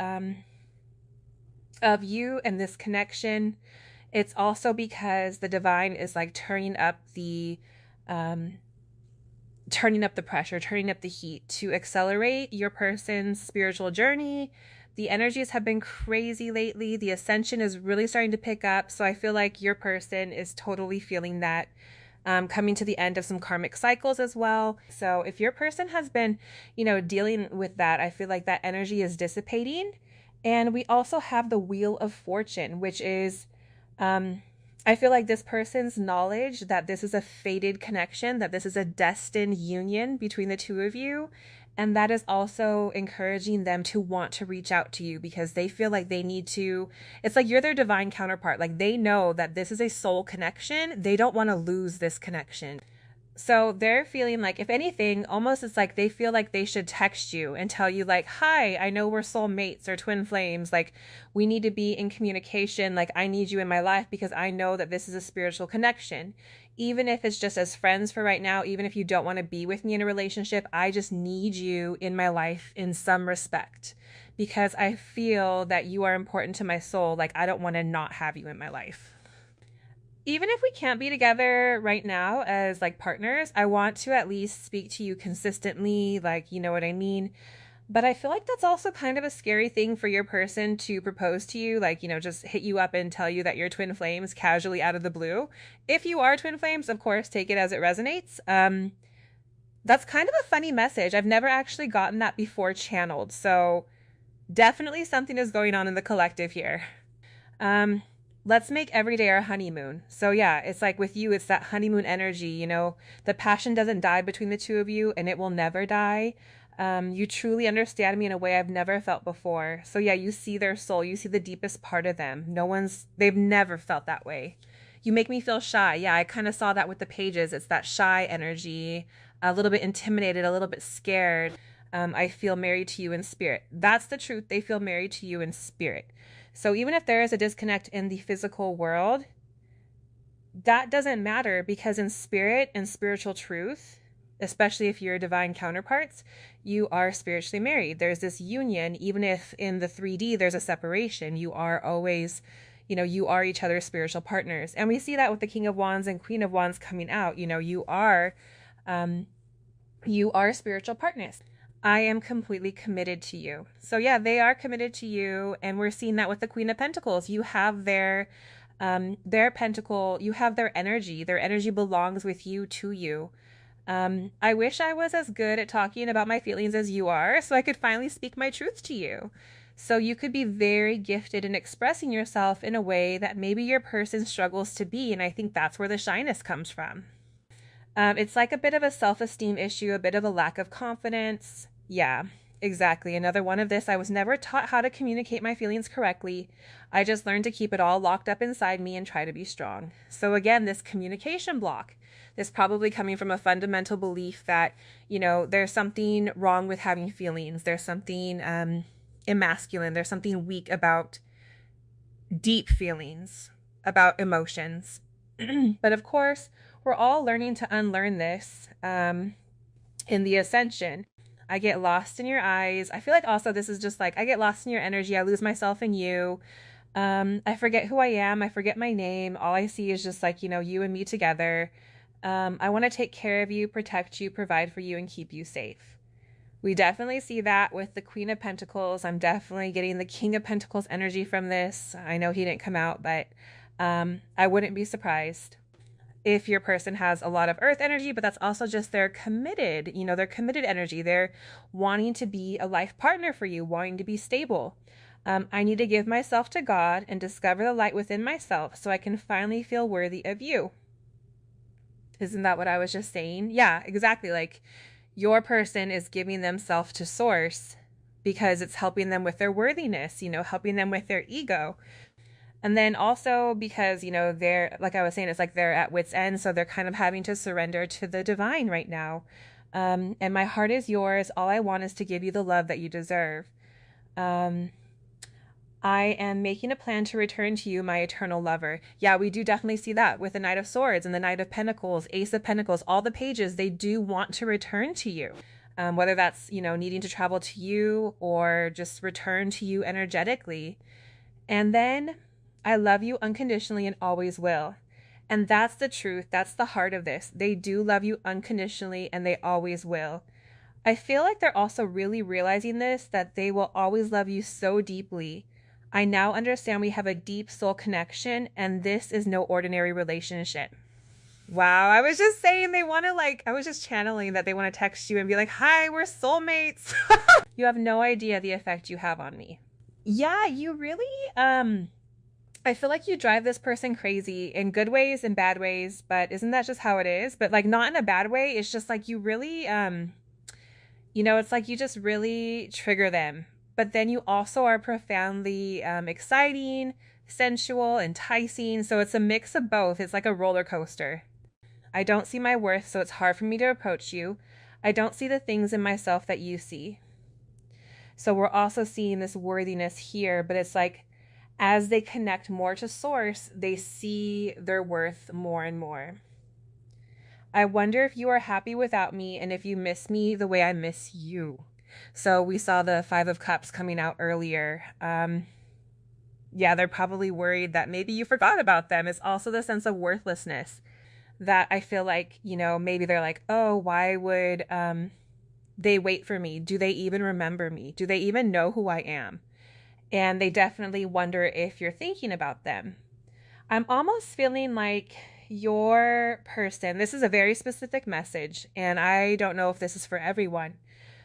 of you and this connection. It's also because the divine is like turning up the pressure, turning up the heat to accelerate your person's spiritual journey. The energies have been crazy lately. The Ascension is really starting to pick up. So I feel like your person is totally feeling that, coming to the end of some karmic cycles as well. So if your person has been, dealing with that, I feel like that energy is dissipating. And we also have the Wheel of Fortune, which is, I feel like this person's knowledge that this is a fated connection, that this is a destined union between the two of you. And that is also encouraging them to want to reach out to you because they feel like they need to, it's like you're their divine counterpart. Like they know that this is a soul connection. They don't want to lose this connection. So they're feeling like, if anything, almost it's like they feel like they should text you and tell you, like, hi, I know we're soulmates or twin flames. Like, we need to be in communication. Like, I need you in my life because I know that this is a spiritual connection. Even if it's just as friends for right now, even if you don't want to be with me in a relationship, I just need you in my life in some respect because I feel that you are important to my soul. Like, I don't want to not have you in my life. Even if we can't be together right now as like partners, I want to at least speak to you consistently, like, you know what I mean? But I feel like that's also kind of a scary thing for your person to propose to you, like, you know, just hit you up and tell you that you're twin flames casually out of the blue. If you are twin flames, of course, take it as it resonates. That's kind of a funny message. I've never actually gotten that before channeled. So definitely something is going on in the collective here. Let's make every day our honeymoon. So yeah, it's like with you, it's that honeymoon energy, you know, the passion doesn't die between the two of you and it will never die. You truly understand me in a way I've never felt before. So yeah, you see their soul, you see the deepest part of them. They've never felt that way. You make me feel shy. Yeah, I kind of saw that with the pages. It's that shy energy, a little bit intimidated, a little bit scared. I feel married to you in spirit. That's the truth. They feel married to you in spirit. So even if there is a disconnect in the physical world, that doesn't matter because in spirit and spiritual truth, especially if you're divine counterparts, you are spiritually married. There's this union, even if in the 3D there's a separation, you are always, you know, you are each other's spiritual partners. And we see that with the King of Wands and Queen of Wands coming out, you know, you are spiritual partners. I am completely committed to you. So yeah, they are committed to you. And we're seeing that with the Queen of Pentacles. You have their pentacle, you have their energy. Their energy belongs with you, to you. I wish I was as good at talking about my feelings as you are, so I could finally speak my truth to you. So you could be very gifted in expressing yourself in a way that maybe your person struggles to be. And I think that's where the shyness comes from. It's like a bit of a self-esteem issue, a bit of a lack of confidence. Yeah, exactly. Another one of this. I was never taught how to communicate my feelings correctly. I just learned to keep it all locked up inside me and try to be strong. So again, this communication block, this probably coming from a fundamental belief that, you know, there's something wrong with having feelings. There's something emasculine. There's something weak about deep feelings, about emotions. But of course, we're all learning to unlearn this in the Ascension. I get lost in your eyes. I feel like also this is just like, I get lost in your energy. I lose myself in you. I forget who I am. I forget my name. All I see is just like, you know, you and me together. I want to take care of you, protect you, provide for you, and keep you safe. We definitely see that with the Queen of Pentacles. I'm definitely getting the King of Pentacles energy from this. I know he didn't come out, but I wouldn't be surprised if your person has a lot of earth energy, but that's also just their committed, you know, their committed energy. They're wanting to be a life partner for you, wanting to be stable. I need to give myself to God and discover the light within myself so I can finally feel worthy of you. Isn't that what I was just saying? Yeah, exactly. Like your person is giving themselves to source because it's helping them with their worthiness, you know, helping them with their ego. And then also because, you know, they're, like I was saying, it's like they're at wit's end. So they're kind of having to surrender to the divine right now. And my heart is yours. All I want is to give you the love that you deserve. I am making a plan to return to you, my eternal lover. Yeah, we do definitely see that with the Knight of Swords and the Knight of Pentacles, Ace of Pentacles, all the pages, they do want to return to you. Whether that's, you know, needing to travel to you or just return to you energetically. And then I love you unconditionally and always will. And that's the truth. That's the heart of this. They do love you unconditionally and they always will. I feel like they're also really realizing this, that they will always love you so deeply. I now understand we have a deep soul connection and this is no ordinary relationship. Wow, I was just saying they want to I was just channeling that they want to text you and be like, hi, we're soulmates. You have no idea the effect you have on me. Yeah, you really, I feel like you drive this person crazy in good ways and bad ways, but isn't that just how it is? But like not in a bad way. It's just like you really, you know, it's like you just really trigger them. But then you also are profoundly exciting, sensual, enticing. So it's a mix of both. It's like a roller coaster. I don't see my worth, so it's hard for me to approach you. I don't see the things in myself that you see. So we're also seeing this worthiness here, but it's like as they connect more to source, they see their worth more and more. I wonder if you are happy without me and if you miss me the way I miss you. So we saw the Five of Cups coming out earlier. Yeah, they're probably worried that maybe you forgot about them. It's also the sense of worthlessness that I feel like, maybe they're like, oh, why would they wait for me? Do they even remember me? Do they even know who I am? And they definitely wonder if you're thinking about them. I'm almost feeling like your person, this is a very specific message, and I don't know if this is for everyone,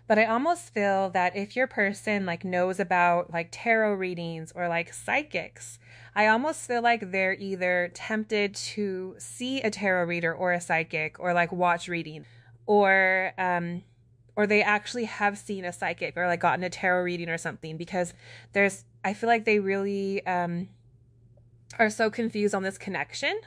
but I almost feel that if your person like knows about like tarot readings or like psychics, I almost feel like they're either tempted to see a tarot reader or a psychic or like watch reading, or they actually have seen a psychic or like gotten a tarot reading or something, because I feel like they really are so confused on this connection.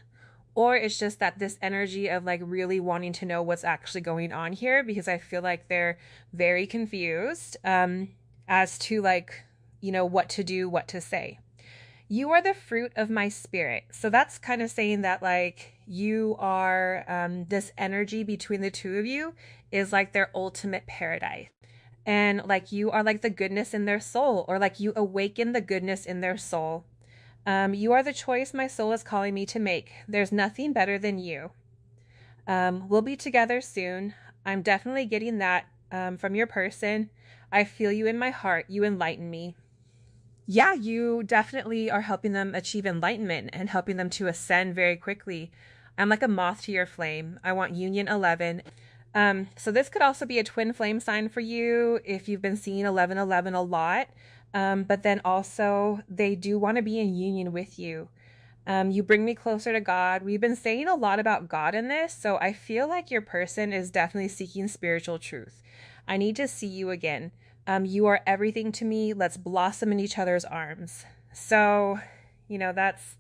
Or it's just that this energy of like really wanting to know what's actually going on here, because I feel like they're very confused as to like, what to do, what to say. You are the fruit of my spirit. So that's kind of saying that like you are, this energy between the two of you is like their ultimate paradise. And like you are like the goodness in their soul, or like you awaken the goodness in their soul. You are the choice my soul is calling me to make. There's nothing better than you. We'll be together soon. I'm definitely getting that from your person. I feel you in my heart. You enlighten me. Yeah, you definitely are helping them achieve enlightenment and helping them to ascend very quickly. I'm like a moth to your flame. I want union 11. So this could also be a twin flame sign for you if you've been seeing 1111 a lot. But then also they do want to be in union with you. You bring me closer to God. We've been saying a lot about God in this, so I feel like your person is definitely seeking spiritual truth. I need to see you again. You are everything to me. Let's blossom in each other's arms. So, let's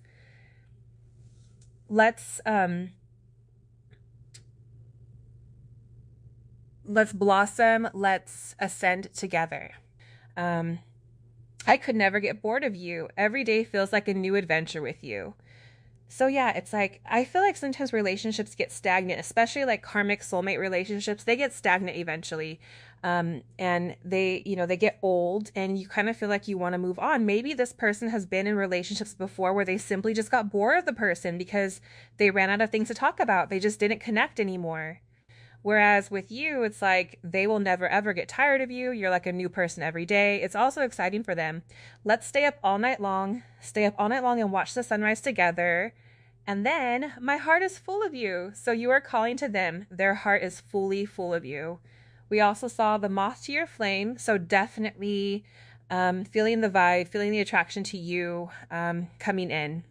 blossom. Let's ascend together. I could never get bored of you. Every day feels like a new adventure with you. So yeah, it's like, I feel like sometimes relationships get stagnant, especially like karmic soulmate relationships. They get stagnant eventually. And they get old and you kind of feel like you want to move on. Maybe this person has been in relationships before where they simply just got bored of the person because they ran out of things to talk about. They just didn't connect anymore. Whereas with you, it's like they will never ever get tired of you. You're like a new person every day. It's also exciting for them. Let's stay up all night long and watch the sunrise together. And then my heart is full of you. So you are calling to them. Their heart is fully full of you. We also saw the moth to your flame. So definitely feeling the vibe, feeling the attraction to you coming in.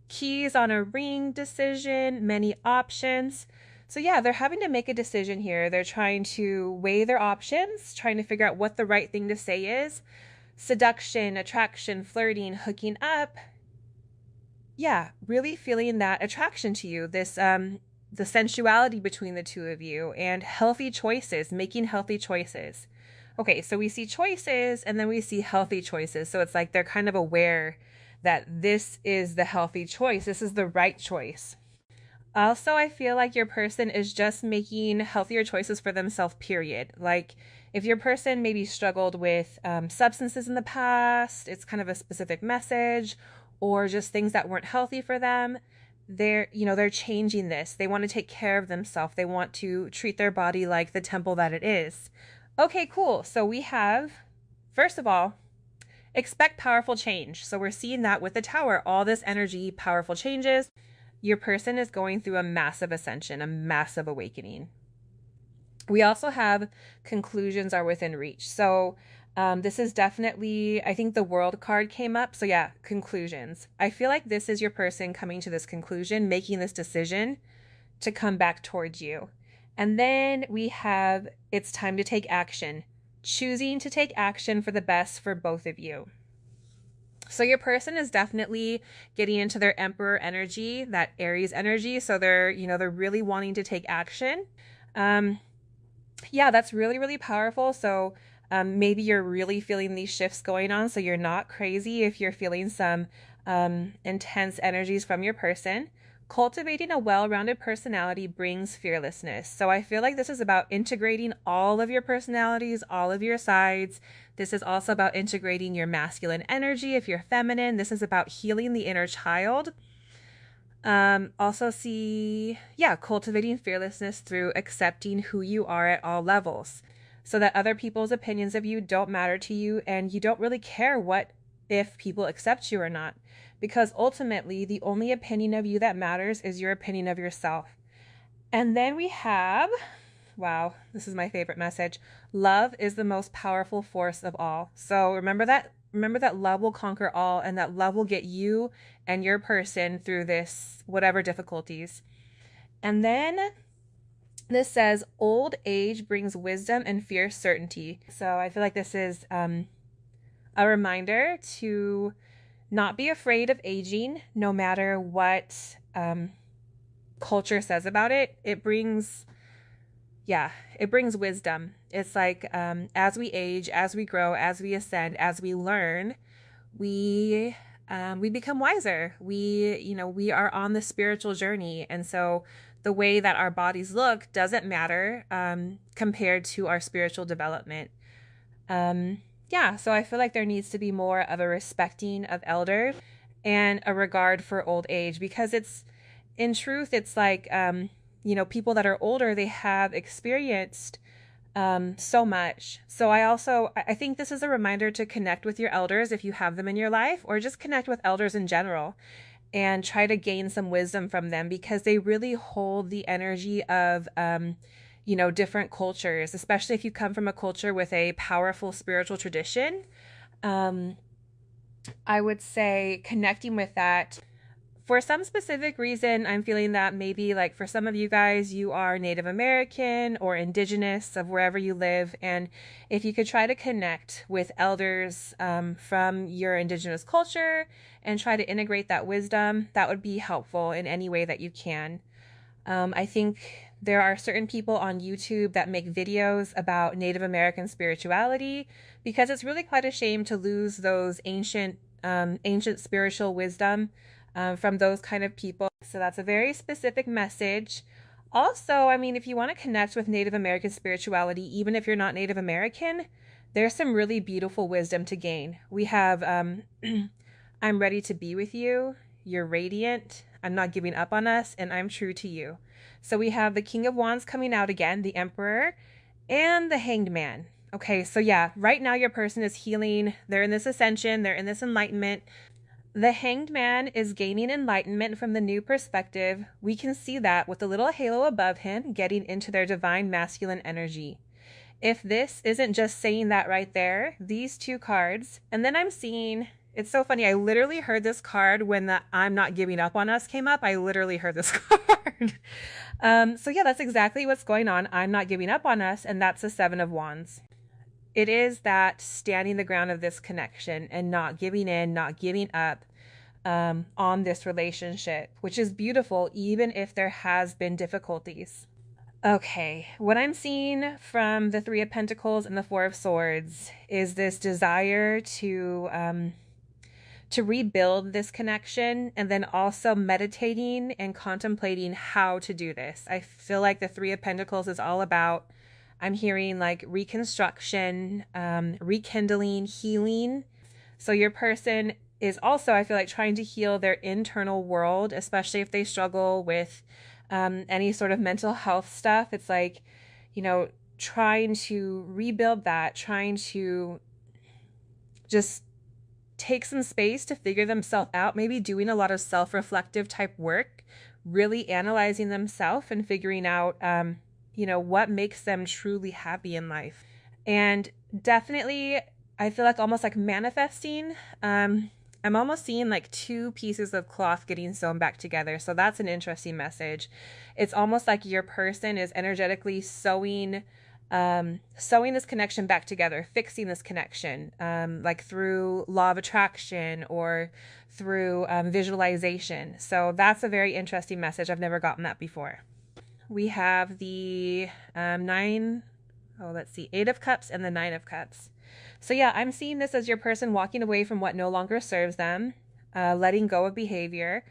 Keys on a ring decision, many options. So yeah, they're having to make a decision here. They're trying to weigh their options, trying to figure out what the right thing to say is. Seduction, attraction, flirting, hooking up. Yeah, really feeling that attraction to you, this the sensuality between the two of you, and healthy choices, making healthy choices. Okay, so we see choices and then we see healthy choices. So it's like they're kind of aware that this is the healthy choice. This is the right choice. Also, I feel like your person is just making healthier choices for themselves, period. Like if your person maybe struggled with substances in the past, it's kind of a specific message, or just things that weren't healthy for them. They're changing this. They want to take care of themselves. They want to treat their body like the temple that it is. Okay, cool. So we have, first of all, expect powerful change. So we're seeing that with the Tower, all this energy, powerful changes. Your person is going through a massive ascension, a massive awakening. We also have conclusions are within reach. So this is definitely, I think the World card came up. So yeah, conclusions. I feel like this is your person coming to this conclusion, making this decision to come back towards you. And then we have, it's time to take action. Choosing to take action for the best for both of you. So your person is definitely getting into their Emperor energy, that Aries energy. So they're, they're really wanting to take action. Yeah, that's really, really powerful. So maybe you're really feeling these shifts going on. So you're not crazy if you're feeling some intense energies from your person. Cultivating a well-rounded personality brings fearlessness. So I feel like this is about integrating all of your personalities, all of your sides. This is also about integrating your masculine energy if you're feminine. This is about healing the inner child. Also see, cultivating fearlessness through accepting who you are at all levels so that other people's opinions of you don't matter to you and you don't really care if people accept you or not. Because ultimately, the only opinion of you that matters is your opinion of yourself. And then we have, wow, this is my favorite message. Love is the most powerful force of all. So remember that love will conquer all, and that love will get you and your person through this, whatever difficulties. And then this says, old age brings wisdom and fierce certainty. So I feel like this is a reminder to not be afraid of aging, no matter what culture says about it. It brings wisdom. It's like as we age, as we grow, as we ascend, as we learn, we become wiser. We are on the spiritual journey, and so the way that our bodies look doesn't matter compared to our spiritual development. So I feel like there needs to be more of a respecting of elders and a regard for old age, because in truth, it's like, people that are older, they have experienced so much. So I think this is a reminder to connect with your elders if you have them in your life, or just connect with elders in general and try to gain some wisdom from them, because they really hold the energy of, different cultures, especially if you come from a culture with a powerful spiritual tradition. I would say connecting with that. For some specific reason, I'm feeling that maybe like for some of you guys, you are Native American or indigenous of wherever you live. And if you could try to connect with elders from your indigenous culture and try to integrate that wisdom, that would be helpful in any way that you can. I think there are certain people on YouTube that make videos about Native American spirituality, because it's really quite a shame to lose those ancient spiritual wisdom from those kind of people. So that's a very specific message. Also, I mean, if you want to connect with Native American spirituality, even if you're not Native American, there's some really beautiful wisdom to gain. We have I'm ready to be with you, you're radiant, I'm not giving up on us, and I'm true to you. So we have the King of Wands coming out again, the Emperor, and the Hanged Man. Okay, so right now your person is healing. They're in this ascension, they're in this enlightenment. The Hanged Man is gaining enlightenment from the new perspective. We can see that with the little halo above him, getting into their divine masculine energy. If this isn't just saying that right there, these two cards, and then I'm seeing, it's so funny, I literally heard this card when the I'm not giving up on us came up. I literally heard this card. That's exactly what's going on. I'm not giving up on us, and that's the Seven of Wands. It is that standing the ground of this connection and not giving in, not giving up on this relationship, which is beautiful, even if there has been difficulties. Okay, what I'm seeing from the Three of Pentacles and the Four of Swords is this desire to rebuild this connection, and then also meditating and contemplating how to do this. I feel like the Three of Pentacles is all about, I'm hearing like reconstruction, rekindling, healing. So your person is also, I feel like, trying to heal their internal world, especially if they struggle with any sort of mental health stuff. It's like, trying to rebuild that, trying to just take some space to figure themselves out, maybe doing a lot of self-reflective type work, really analyzing themselves and figuring out, what makes them truly happy in life. And definitely, I feel like almost like manifesting. I'm almost seeing like two pieces of cloth getting sewn back together. So that's an interesting message. It's almost like your person is energetically sewing sewing this connection back together, fixing this connection, like through law of attraction or through visualization. So that's a very interesting message. I've never gotten that before. We have the Eight of Cups and the Nine of Cups. So yeah, I'm seeing this as your person walking away from what no longer serves them, letting go of behavior.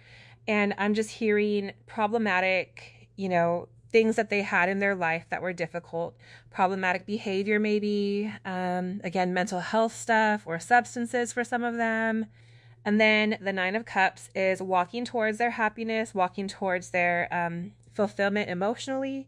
And I'm just hearing problematic, things that they had in their life that were difficult, problematic behavior maybe, again, mental health stuff or substances for some of them. And then the Nine of Cups is walking towards their happiness, walking towards their fulfillment emotionally.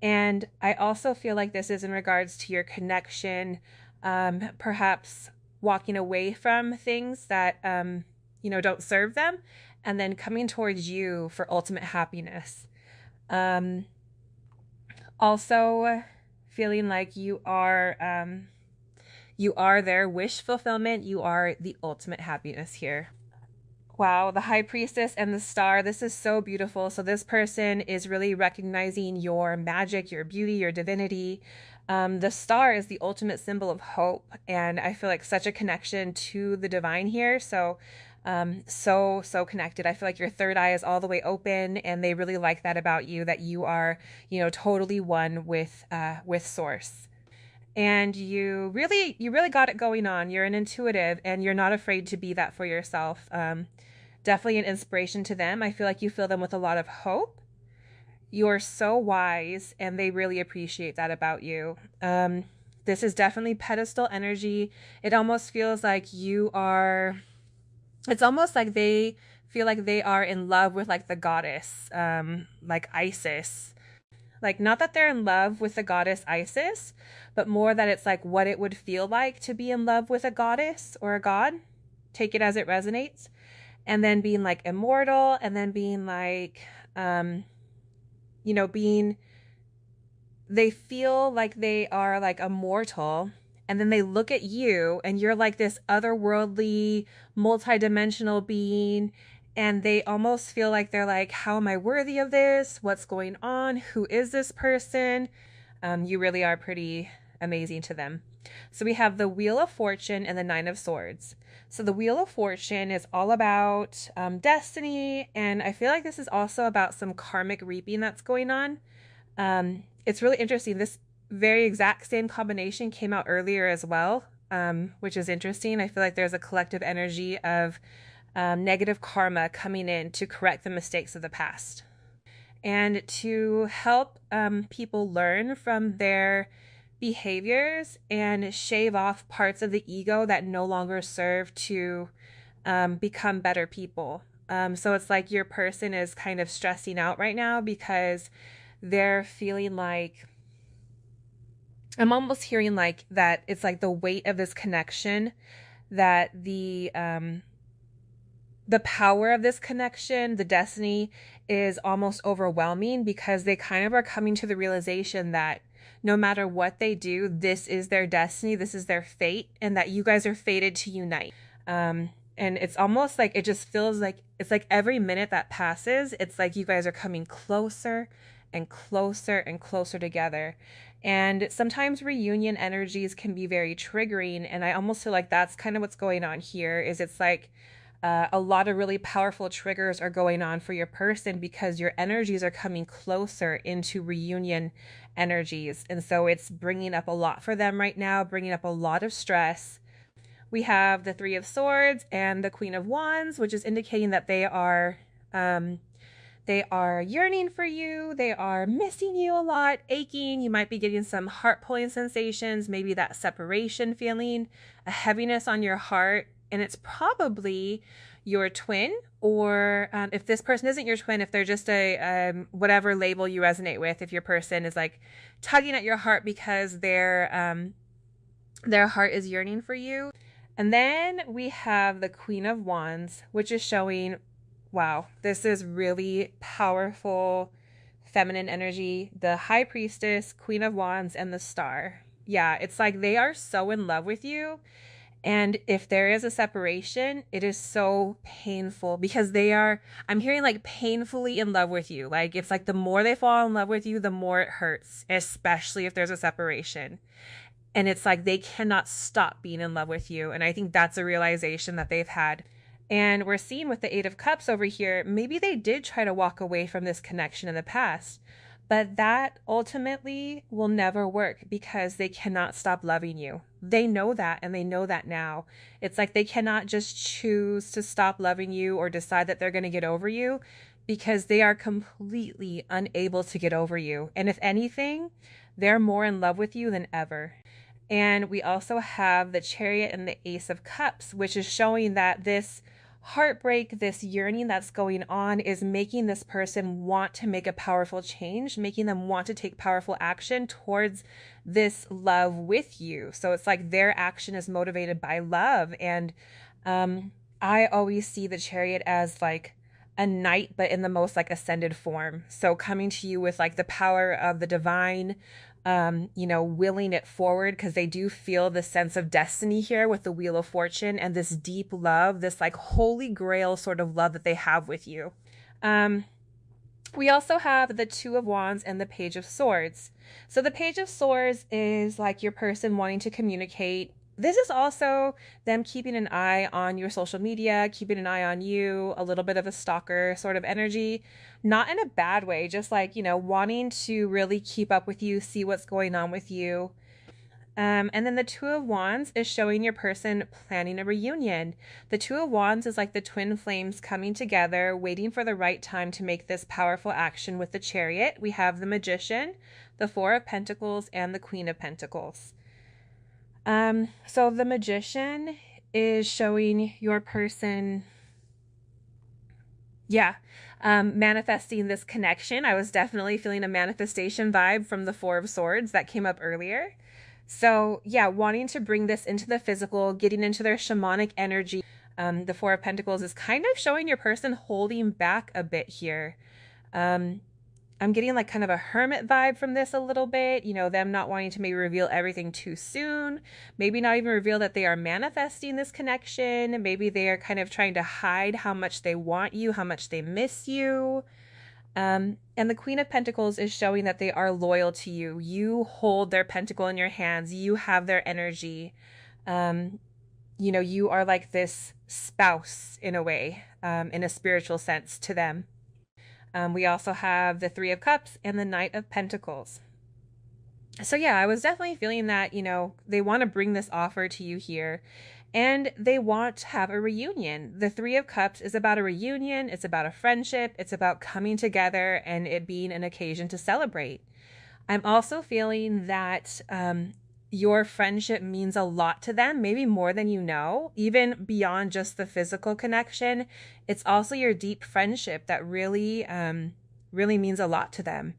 And I also feel like this is in regards to your connection, perhaps walking away from things that, don't serve them, and then coming towards you for ultimate happiness. Also feeling like you are their wish fulfillment. You are the ultimate happiness here. Wow, the High Priestess and the Star. This is so beautiful. So this person is really recognizing your magic, your beauty, your divinity. The star is the ultimate symbol of hope. And I feel like such a connection to the divine here. So so connected. I feel like your third eye is all the way open, and they really like that about you, that you are, totally one with source. And you really got it going on. You're an intuitive, and you're not afraid to be that for yourself. Definitely an inspiration to them. I feel like you fill them with a lot of hope. You're so wise, and they really appreciate that about you. This is definitely pedestal energy. It almost feels like it's almost like they feel like they are in love with like the goddess, like Isis. Like, not that they're in love with the goddess Isis, but more that it's like what it would feel like to be in love with a goddess or a god. Take it as it resonates. And then being like immortal, and then being like, they feel like they are like immortal. And then they look at you, and you're like this otherworldly, multidimensional being. And they almost feel like they're like, how am I worthy of this? What's going on? Who is this person? You really are pretty amazing to them. So we have the Wheel of Fortune and the Nine of Swords. So the Wheel of Fortune is all about destiny. And I feel like this is also about some karmic reaping that's going on. It's really interesting. This very exact same combination came out earlier as well, which is interesting. I feel like there's a collective energy of negative karma coming in to correct the mistakes of the past, and to help people learn from their behaviors and shave off parts of the ego that no longer serve to become better people. So it's like your person is kind of stressing out right now because they're feeling like, I'm almost hearing like that it's like the weight of this connection, that the power of this connection, the destiny, is almost overwhelming, because they kind of are coming to the realization that no matter what they do, this is their destiny, this is their fate, and that you guys are fated to unite. And it's almost like, it just feels like, it's like every minute that passes, it's like you guys are coming closer and closer and closer together. And sometimes reunion energies can be very triggering, and I almost feel like that's kind of what's going on here. Is it's like a lot of really powerful triggers are going on for your person, because your energies are coming closer into reunion energies. And so it's bringing up a lot for them right now, bringing up a lot of stress. We have the Three of Swords and the Queen of Wands, which is indicating that they are yearning for you. They are missing you a lot, aching. You might be getting some heart-pulling sensations, maybe that separation feeling, a heaviness on your heart. And it's probably your twin, or if this person isn't your twin, if they're just a whatever label you resonate with, if your person is like tugging at your heart because their heart is yearning for you. And then we have the Queen of Wands, which is showing, wow, this is really powerful feminine energy. The High Priestess, Queen of Wands, and the Star. Yeah, it's like they are so in love with you. And if there is a separation, it is so painful because I'm hearing like painfully in love with you. Like it's like the more they fall in love with you, the more it hurts, especially if there's a separation. And it's like they cannot stop being in love with you. And I think that's a realization that they've had. And we're seeing with the Eight of Cups over here, maybe they did try to walk away from this connection in the past, but that ultimately will never work because they cannot stop loving you. They know that, and they know that now. It's like they cannot just choose to stop loving you or decide that they're going to get over you because they are completely unable to get over you. And if anything, they're more in love with you than ever. And we also have the Chariot and the Ace of Cups, which is showing that this heartbreak, this yearning that's going on is making this person want to make a powerful change, making them want to take powerful action towards this love with you. So it's like their action is motivated by love. And I always see the Chariot as like a knight, but in the most like ascended form. So coming to you with like the power of the divine, willing it forward because they do feel the sense of destiny here with the Wheel of Fortune and this deep love, this like holy grail sort of love that they have with you. We also have the Two of Wands and the Page of Swords. So the Page of Swords is like your person wanting to communicate. This is also them keeping an eye on your social media, keeping an eye on you, a little bit of a stalker sort of energy, not in a bad way, just like, wanting to really keep up with you, see what's going on with you. And then the Two of Wands is showing your person planning a reunion. The Two of Wands is like the twin flames coming together, waiting for the right time to make this powerful action with the Chariot. We have the Magician, the Four of Pentacles, and the Queen of Pentacles. So the Magician is showing your person, manifesting this connection. I was definitely feeling a manifestation vibe from the Four of Swords that came up earlier. So wanting to bring this into the physical, getting into their shamanic energy. The Four of Pentacles is kind of showing your person holding back a bit here. I'm getting like kind of a hermit vibe from this a little bit, them not wanting to maybe reveal everything too soon, maybe not even reveal that they are manifesting this connection. Maybe they are kind of trying to hide how much they want you, how much they miss you. And the Queen of Pentacles is showing that they are loyal to you. You hold their pentacle in your hands. You have their energy. You are like this spouse in a way, in a spiritual sense to them. We also have the Three of Cups and the Knight of Pentacles. So I was definitely feeling that, they want to bring this offer to you here and they want to have a reunion. The Three of Cups is about a reunion. It's about a friendship. It's about coming together and it being an occasion to celebrate. I'm also feeling that, your friendship means a lot to them, maybe more than you know, even beyond just the physical connection. It's also your deep friendship that really, really means a lot to them.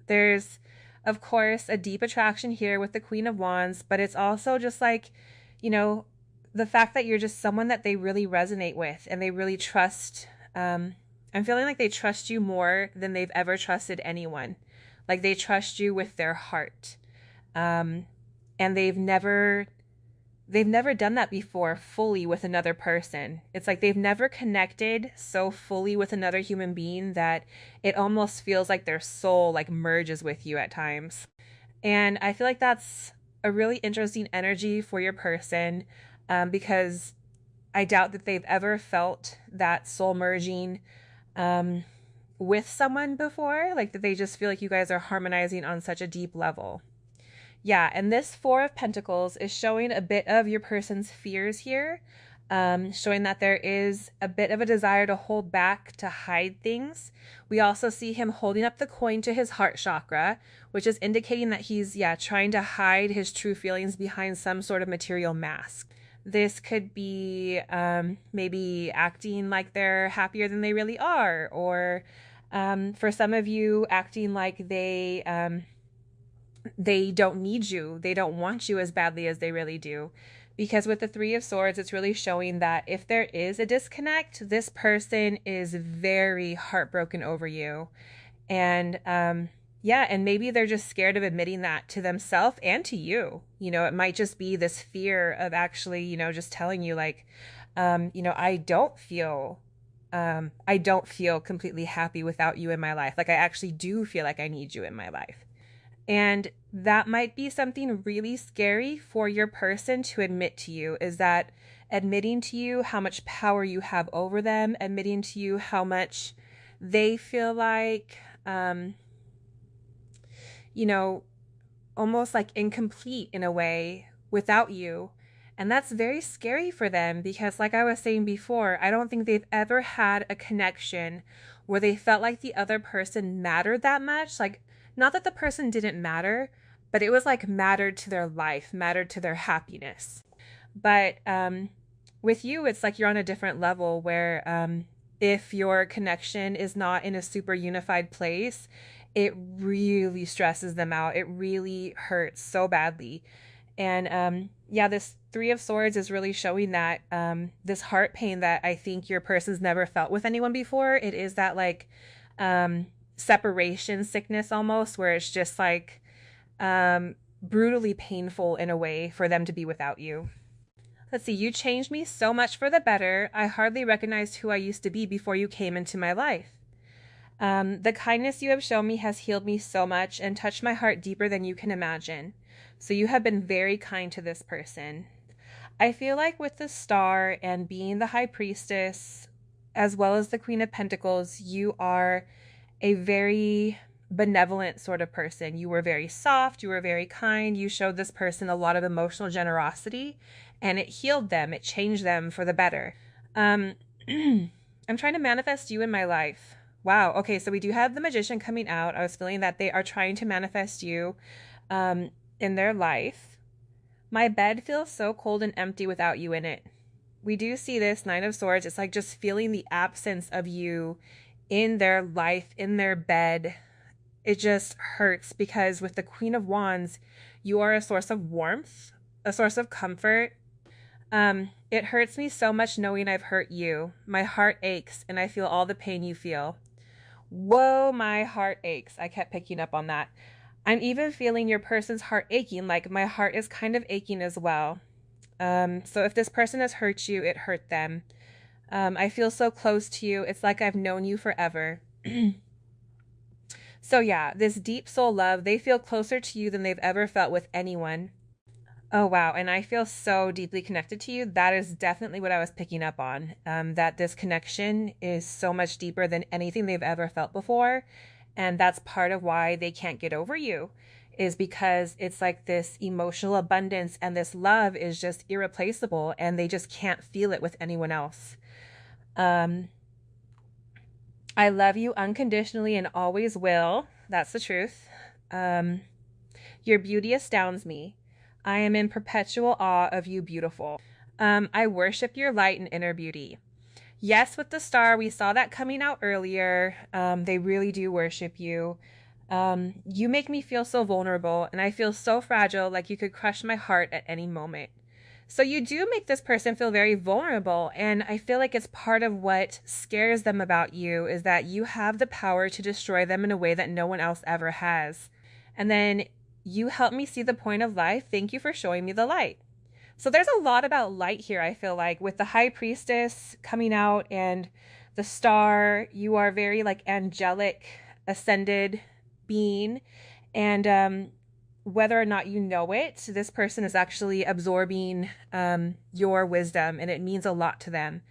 There's, of course, a deep attraction here with the Queen of Wands, but it's also just like, the fact that you're just someone that they really resonate with and they really trust. I'm feeling like they trust you more than they've ever trusted anyone. Like they trust you with their heart. And they've never done that before fully with another person. It's like they've never connected so fully with another human being that it almost feels like their soul like merges with you at times. And I feel like that's a really interesting energy for your person, because I doubt that they've ever felt that soul merging with someone before, like that they just feel like you guys are harmonizing on such a deep level. And this Four of Pentacles is showing a bit of your person's fears here, showing that there is a bit of a desire to hold back, to hide things. We also see him holding up the coin to his heart chakra, which is indicating that he's, trying to hide his true feelings behind some sort of material mask. This could be maybe acting like they're happier than they really are, or for some of you, acting like they don't need you. They don't want you as badly as they really do. Because with the Three of Swords, it's really showing that if there is a disconnect, this person is very heartbroken over you. And Yeah, and maybe they're just scared of admitting that to themselves and to you. It might just be this fear of actually, just telling you like, I don't feel completely happy without you in my life. Like I actually do feel like I need you in my life. And that might be something really scary for your person to admit to you, is that admitting to you how much power you have over them, admitting to you how much they feel like, you know, almost like incomplete in a way without you. And that's very scary for them because, like I was saying before, I don't think they've ever had a connection where they felt like the other person mattered that much. Like, not that the person didn't matter, but it was like mattered to their life, mattered to their happiness. But with you, it's like you're on a different level where if your connection is not in a super unified place, it really stresses them out. It really hurts so badly. And yeah, this Three of Swords is really showing that this heart pain that I think your person's never felt with anyone before. It is that like separation sickness almost, where it's just like brutally painful in a way for them to be without you. Let's see, you changed me so much for the better. I hardly recognized who I used to be before you came into my life. The kindness you have shown me has healed me so much and touched my heart deeper than you can imagine. So you have been very kind to this person. I feel like with the Star and being the High Priestess, as well as the Queen of Pentacles, you are a very benevolent sort of person. You were very soft, you were very kind, you showed this person a lot of emotional generosity, and it healed them, it changed them for the better. I'm trying to manifest you in my life. Wow, okay, so we do have the Magician coming out. I was feeling that they are trying to manifest you in their life. My bed feels so cold and empty without you in it. We do see this Nine of Swords. It's like just feeling the absence of you in their life, in their bed. It just hurts because with the Queen of Wands, you are a source of warmth, a source of comfort. It hurts me so much knowing I've hurt you. My heart aches and I feel all the pain you feel. Whoa, my heart aches. I kept picking up on that. I'm even feeling your person's heart aching, like my heart is kind of aching as well. So if this person has hurt you, it hurt them. I feel so close to you. It's like I've known you forever. So yeah, this deep soul love, they feel closer to you than they've ever felt with anyone. Oh, wow. And I feel so deeply connected to you. That is definitely what I was picking up on, that this connection is so much deeper than anything they've ever felt before. And that's part of why they can't get over you, is because it's like this emotional abundance and this love is just irreplaceable and they just can't feel it with anyone else. I love you unconditionally and always will. That's the truth. Your beauty astounds me. I am in perpetual awe of you, beautiful. I worship your light and inner beauty. Yes, with the Star, we saw that coming out earlier. They really do worship you. You make me feel so vulnerable, and I feel so fragile, like you could crush my heart at any moment. So you do make this person feel very vulnerable, and I feel like it's part of what scares them about you, is that you have the power to destroy them in a way that no one else ever has. And then you help me see the point of life. Thank you for showing me the light. So there's a lot about light here, I feel like, with the High Priestess coming out and the Star. You are very like angelic, ascended being. And whether or not you know it, this person is actually absorbing your wisdom, and it means a lot to them.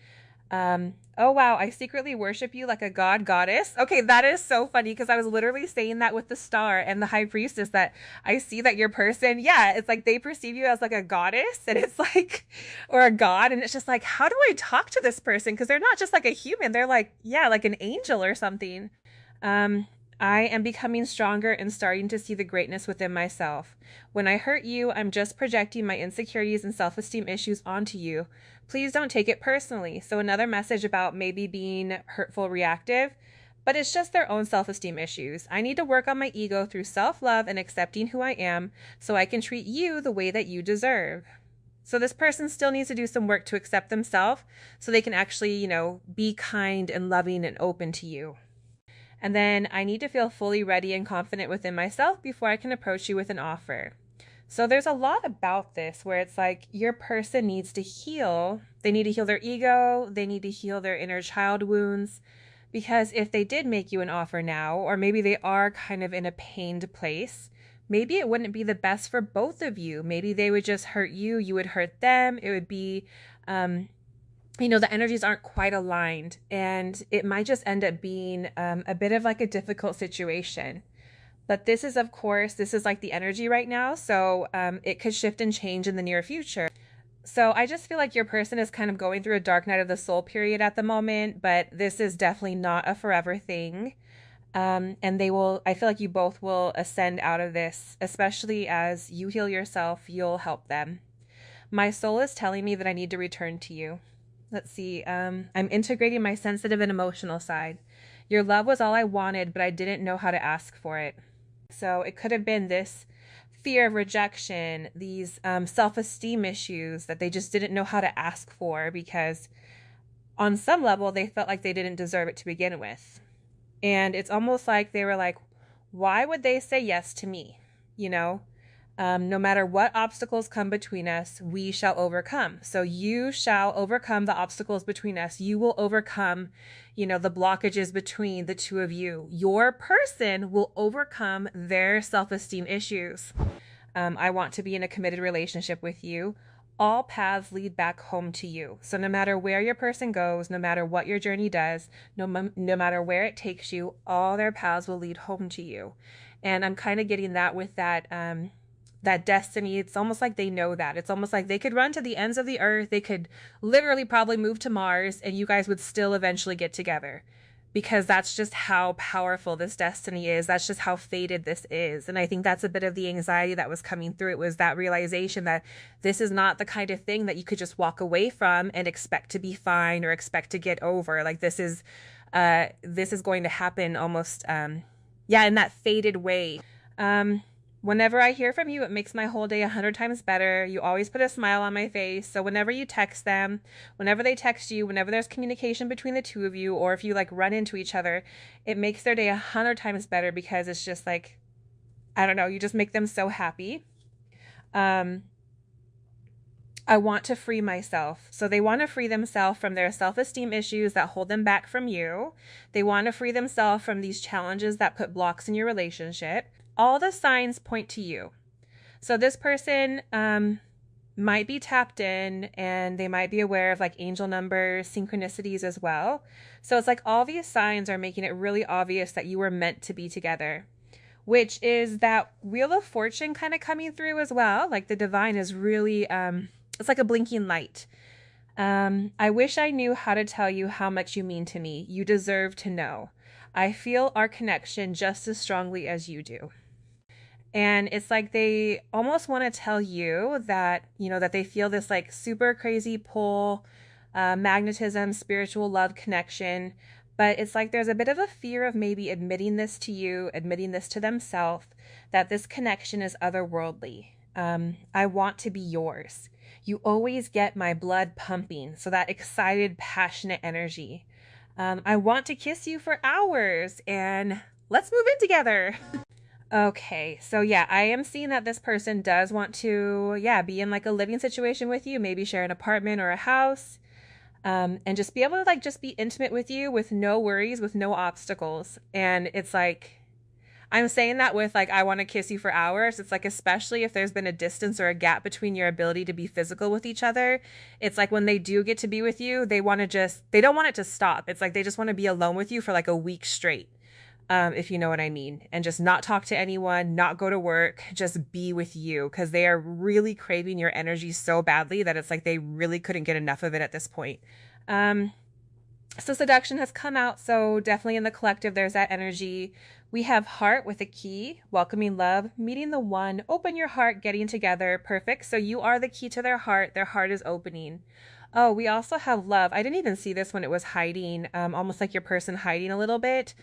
Oh, wow. I secretly worship you like a god, goddess. Okay, that is so funny because I was literally saying that with the Star and the High Priestess, that I see that your person, yeah, it's like they perceive you as like a goddess, and it's like, or a god. And it's just like, how do I talk to this person? Because they're not just like a human. They're like, yeah, like an angel or something. I am becoming stronger and starting to see the greatness within myself. When I hurt you, I'm just projecting my insecurities and self-esteem issues onto you. Please don't take it personally. So another message about maybe being hurtful, reactive, but it's just their own self-esteem issues. I need to work on my ego through self-love and accepting who I am so I can treat you the way that you deserve. So this person still needs to do some work to accept themselves so they can actually, be kind and loving and open to you. And then I need to feel fully ready and confident within myself before I can approach you with an offer. So there's a lot about this where it's like your person needs to heal. They need to heal their ego. They need to heal their inner child wounds. Because if they did make you an offer now, or maybe they are kind of in a pained place, maybe it wouldn't be the best for both of you. Maybe they would just hurt you. You would hurt them. It would be, the energies aren't quite aligned. And it might just end up being a bit of like a difficult situation. But this is, of course, this is like the energy right now. So it could shift and change in the near future. So I just feel like your person is kind of going through a dark night of the soul period at the moment, but this is definitely not a forever thing. And I feel like you both will ascend out of this, especially as you heal yourself, you'll help them. My soul is telling me that I need to return to you. Let's see. I'm integrating my sensitive and emotional side. Your love was all I wanted, but I didn't know how to ask for it. So it could have been this fear of rejection, these self-esteem issues that they just didn't know how to ask for because on some level they felt like they didn't deserve it to begin with. And it's almost like they were like, why would they say yes to me? No matter what obstacles come between us, we shall overcome. So you shall overcome the obstacles between us. You will overcome, the blockages between the two of you. Your person will overcome their self-esteem issues. I want to be in a committed relationship with you. All paths lead back home to you. So no matter where your person goes, no matter what your journey does, no matter where it takes you, all their paths will lead home to you. And I'm kind of getting that with that destiny. It's almost like they know that. It's almost like they could run to the ends of the earth. They could literally probably move to Mars and you guys would still eventually get together because that's just how powerful this destiny is. That's just how fated this is. And I think that's a bit of the anxiety that was coming through. It was that realization that this is not the kind of thing that you could just walk away from and expect to be fine or expect to get over. Like this is going to happen almost, in that fated way. Whenever I hear from you, it makes my whole day 100 times better. You always put a smile on my face. So whenever you text them, whenever they text you, whenever there's communication between the two of you, or if you like run into each other, it makes their day 100 times better because it's just like, I don't know, you just make them so happy. I want to free myself. So they want to free themselves from their self-esteem issues that hold them back from you. They want to free themselves from these challenges that put blocks in your relationship. All the signs point to you. So this person might be tapped in and they might be aware of like angel numbers, synchronicities as well. So it's like all these signs are making it really obvious that you were meant to be together, which is that Wheel of Fortune kind of coming through as well. Like the divine is really, it's like a blinking light. I wish I knew how to tell you how much you mean to me. You deserve to know. I feel our connection just as strongly as you do. And it's like they almost want to tell you that, that they feel this like super crazy pull, magnetism, spiritual love connection. But it's like there's a bit of a fear of maybe admitting this to you, admitting this to themselves, that this connection is otherworldly. I want to be yours. You always get my blood pumping. So that excited, passionate energy. I want to kiss you for hours and let's move in together. Okay, so I am seeing that this person does want to, be in like a living situation with you, maybe share an apartment or a house, and just be able to like just be intimate with you with no worries, with no obstacles. And it's like, I'm saying that with like, I want to kiss you for hours. It's like, especially if there's been a distance or a gap between your ability to be physical with each other. It's like when they do get to be with you, they don't want it to stop. It's like, they just want to be alone with you for like a week straight. If you know what I mean, and just not talk to anyone, not go to work, just be with you because they are really craving your energy so badly that it's like they really couldn't get enough of it at this point. So seduction has come out. So definitely in the collective, there's that energy. We have heart with a key, welcoming love, meeting the one, open your heart, getting together. Perfect. So you are the key to their heart. Their heart is opening. Oh, we also have love. I didn't even see this when it was hiding, almost like your person hiding a little bit.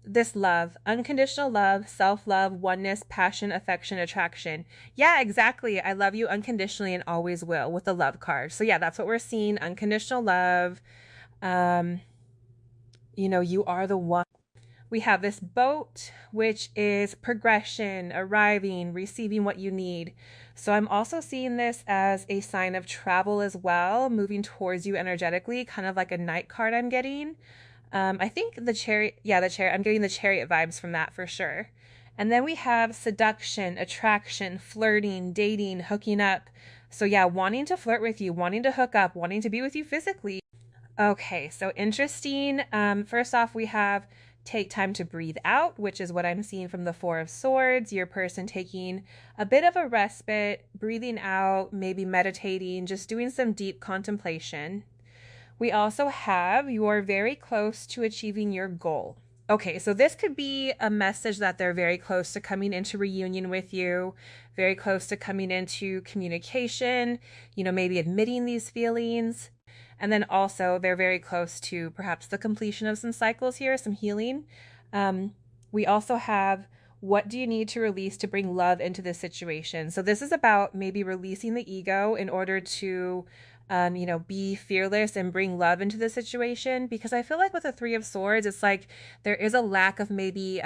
This love, unconditional love, self-love, oneness, passion, affection, attraction. Yeah, exactly. I love you unconditionally and always will with the love card. So that's what we're seeing. Unconditional love. You are the one. We have this boat, which is progression, arriving, receiving what you need. So I'm also seeing this as a sign of travel as well, moving towards you energetically, kind of like a knight card I'm getting. I think the chariot, the chariot, I'm getting the chariot vibes from that for sure. And then we have seduction, attraction, flirting, dating, hooking up. So yeah, wanting to flirt with you, wanting to hook up, wanting to be with you physically. Okay, so interesting. First off, we have take time to breathe out, which is what I'm seeing from the Four of Swords. Your person taking a bit of a respite, breathing out, maybe meditating, just doing some deep contemplation. We also have you're very close to achieving your goal. Okay, so this could be a message that they're very close to coming into reunion with you, very close to coming into communication, maybe admitting these feelings. And then also they're very close to perhaps the completion of some cycles here, some healing. We also have what do you need to release to bring love into this situation? So this is about maybe releasing the ego in order to, be fearless and bring love into the situation. Because I feel like with the Three of Swords, it's like there is a lack of maybe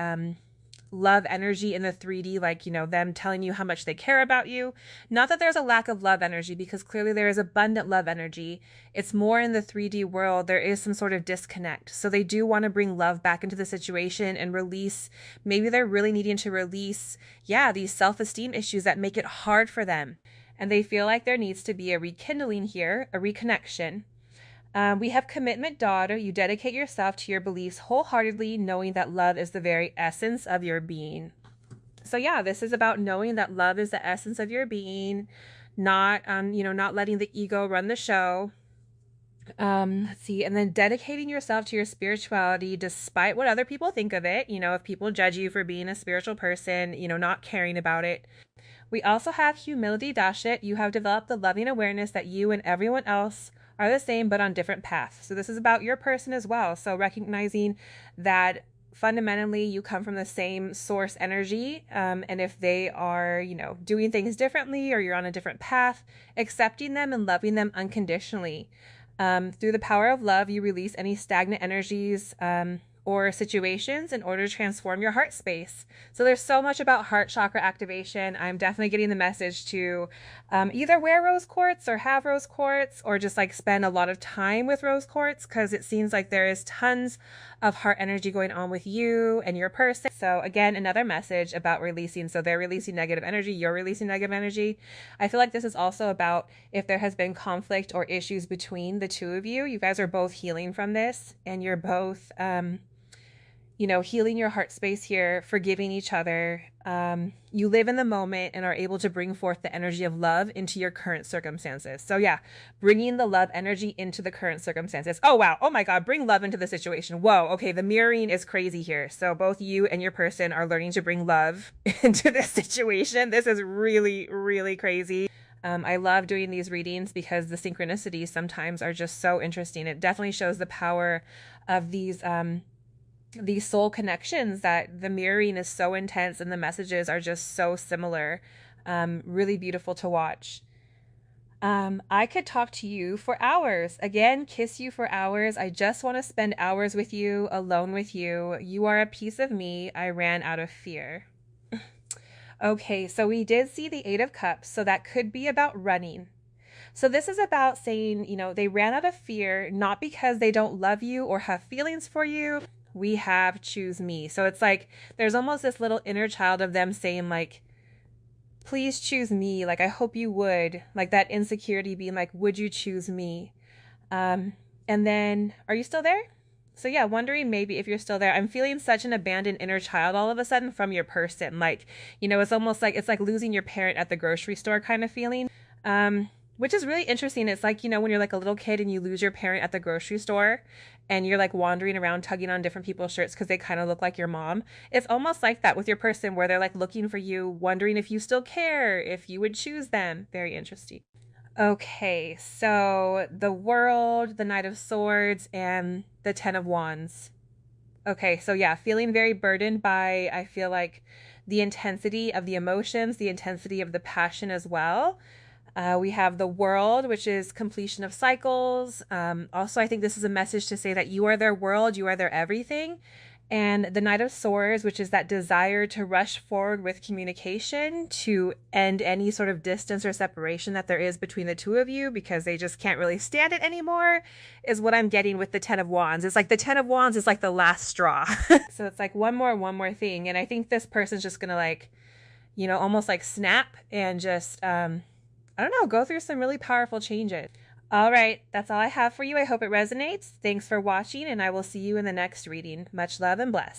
love energy in the 3D, like, them telling you how much they care about you. Not that there's a lack of love energy, because clearly there is abundant love energy. It's more in the 3D world, there is some sort of disconnect. So they do want to bring love back into the situation and release, maybe they're really needing to release, these self-esteem issues that make it hard for them. And they feel like there needs to be a rekindling here, a reconnection. We have commitment, daughter. You dedicate yourself to your beliefs wholeheartedly, knowing that love is the very essence of your being. So this is about knowing that love is the essence of your being, not letting the ego run the show. Let's see, and then dedicating yourself to your spirituality despite what other people think of it. If people judge you for being a spiritual person, not caring about it. We also have humility, Dashit. You have developed the loving awareness that you and everyone else are the same but on different paths. So this is about your person as well. So recognizing that fundamentally you come from the same source energy, and if they are, doing things differently or you're on a different path, accepting them and loving them unconditionally. Through the power of love, you release any stagnant energies or situations in order to transform your heart space. So there's so much about heart chakra activation. I'm definitely getting the message to either wear rose quartz or have rose quartz, or just like spend a lot of time with rose quartz, because it seems like there is tons of heart energy going on with you and your person. So again, another message about releasing. So they're releasing negative energy, you're releasing negative energy. I feel like this is also about if there has been conflict or issues between the two of you. You guys are both healing from this, and you're both healing your heart space here, forgiving each other. You live in the moment and are able to bring forth the energy of love into your current circumstances. So bringing the love energy into the current circumstances. Oh, wow. Oh my God. Bring love into the situation. Whoa. Okay. The mirroring is crazy here. So both you and your person are learning to bring love into this situation. This is really, really crazy. I love doing these readings because the synchronicities sometimes are just so interesting. It definitely shows the power of these soul connections, that the mirroring is so intense and the messages are just so similar. Really beautiful to watch. I could talk to you for hours. Again, kiss you for hours. I just want to spend hours with you, alone with you. You are a piece of me. I ran out of fear. Okay, so we did see the Eight of Cups, so that could be about running. So this is about saying, they ran out of fear, not because they don't love you or have feelings for you. We have choose me. So it's like there's almost this little inner child of them saying, like, please choose me. Like, I hope you would. Like that insecurity being like, would you choose me? And then, are you still there? So wondering maybe if you're still there. I'm feeling such an abandoned inner child all of a sudden from your person. Like, it's almost like it's like losing your parent at the grocery store kind of feeling. Which is really interesting. It's like, when you're like a little kid and you lose your parent at the grocery store and you're like wandering around tugging on different people's shirts because they kind of look like your mom. It's almost like that with your person, where they're like looking for you, wondering if you still care, if you would choose them. Very interesting. Okay, so the World, the Knight of Swords, and the Ten of Wands. Okay, so feeling very burdened by, I feel like, the intensity of the emotions, the intensity of the passion as well. We have the World, which is completion of cycles. Also, I think this is a message to say that you are their world, you are their everything. And the Knight of Swords, which is that desire to rush forward with communication to end any sort of distance or separation that there is between the two of you because they just can't really stand it anymore, is what I'm getting with the Ten of Wands. It's like the Ten of Wands is like the last straw. So it's like one more thing. And I think this person's just going to like, you know, almost like snap and just, I don't know, go through some really powerful changes. All right, that's all I have for you. I hope it resonates. Thanks for watching, and I will see you in the next reading. Much love and bless.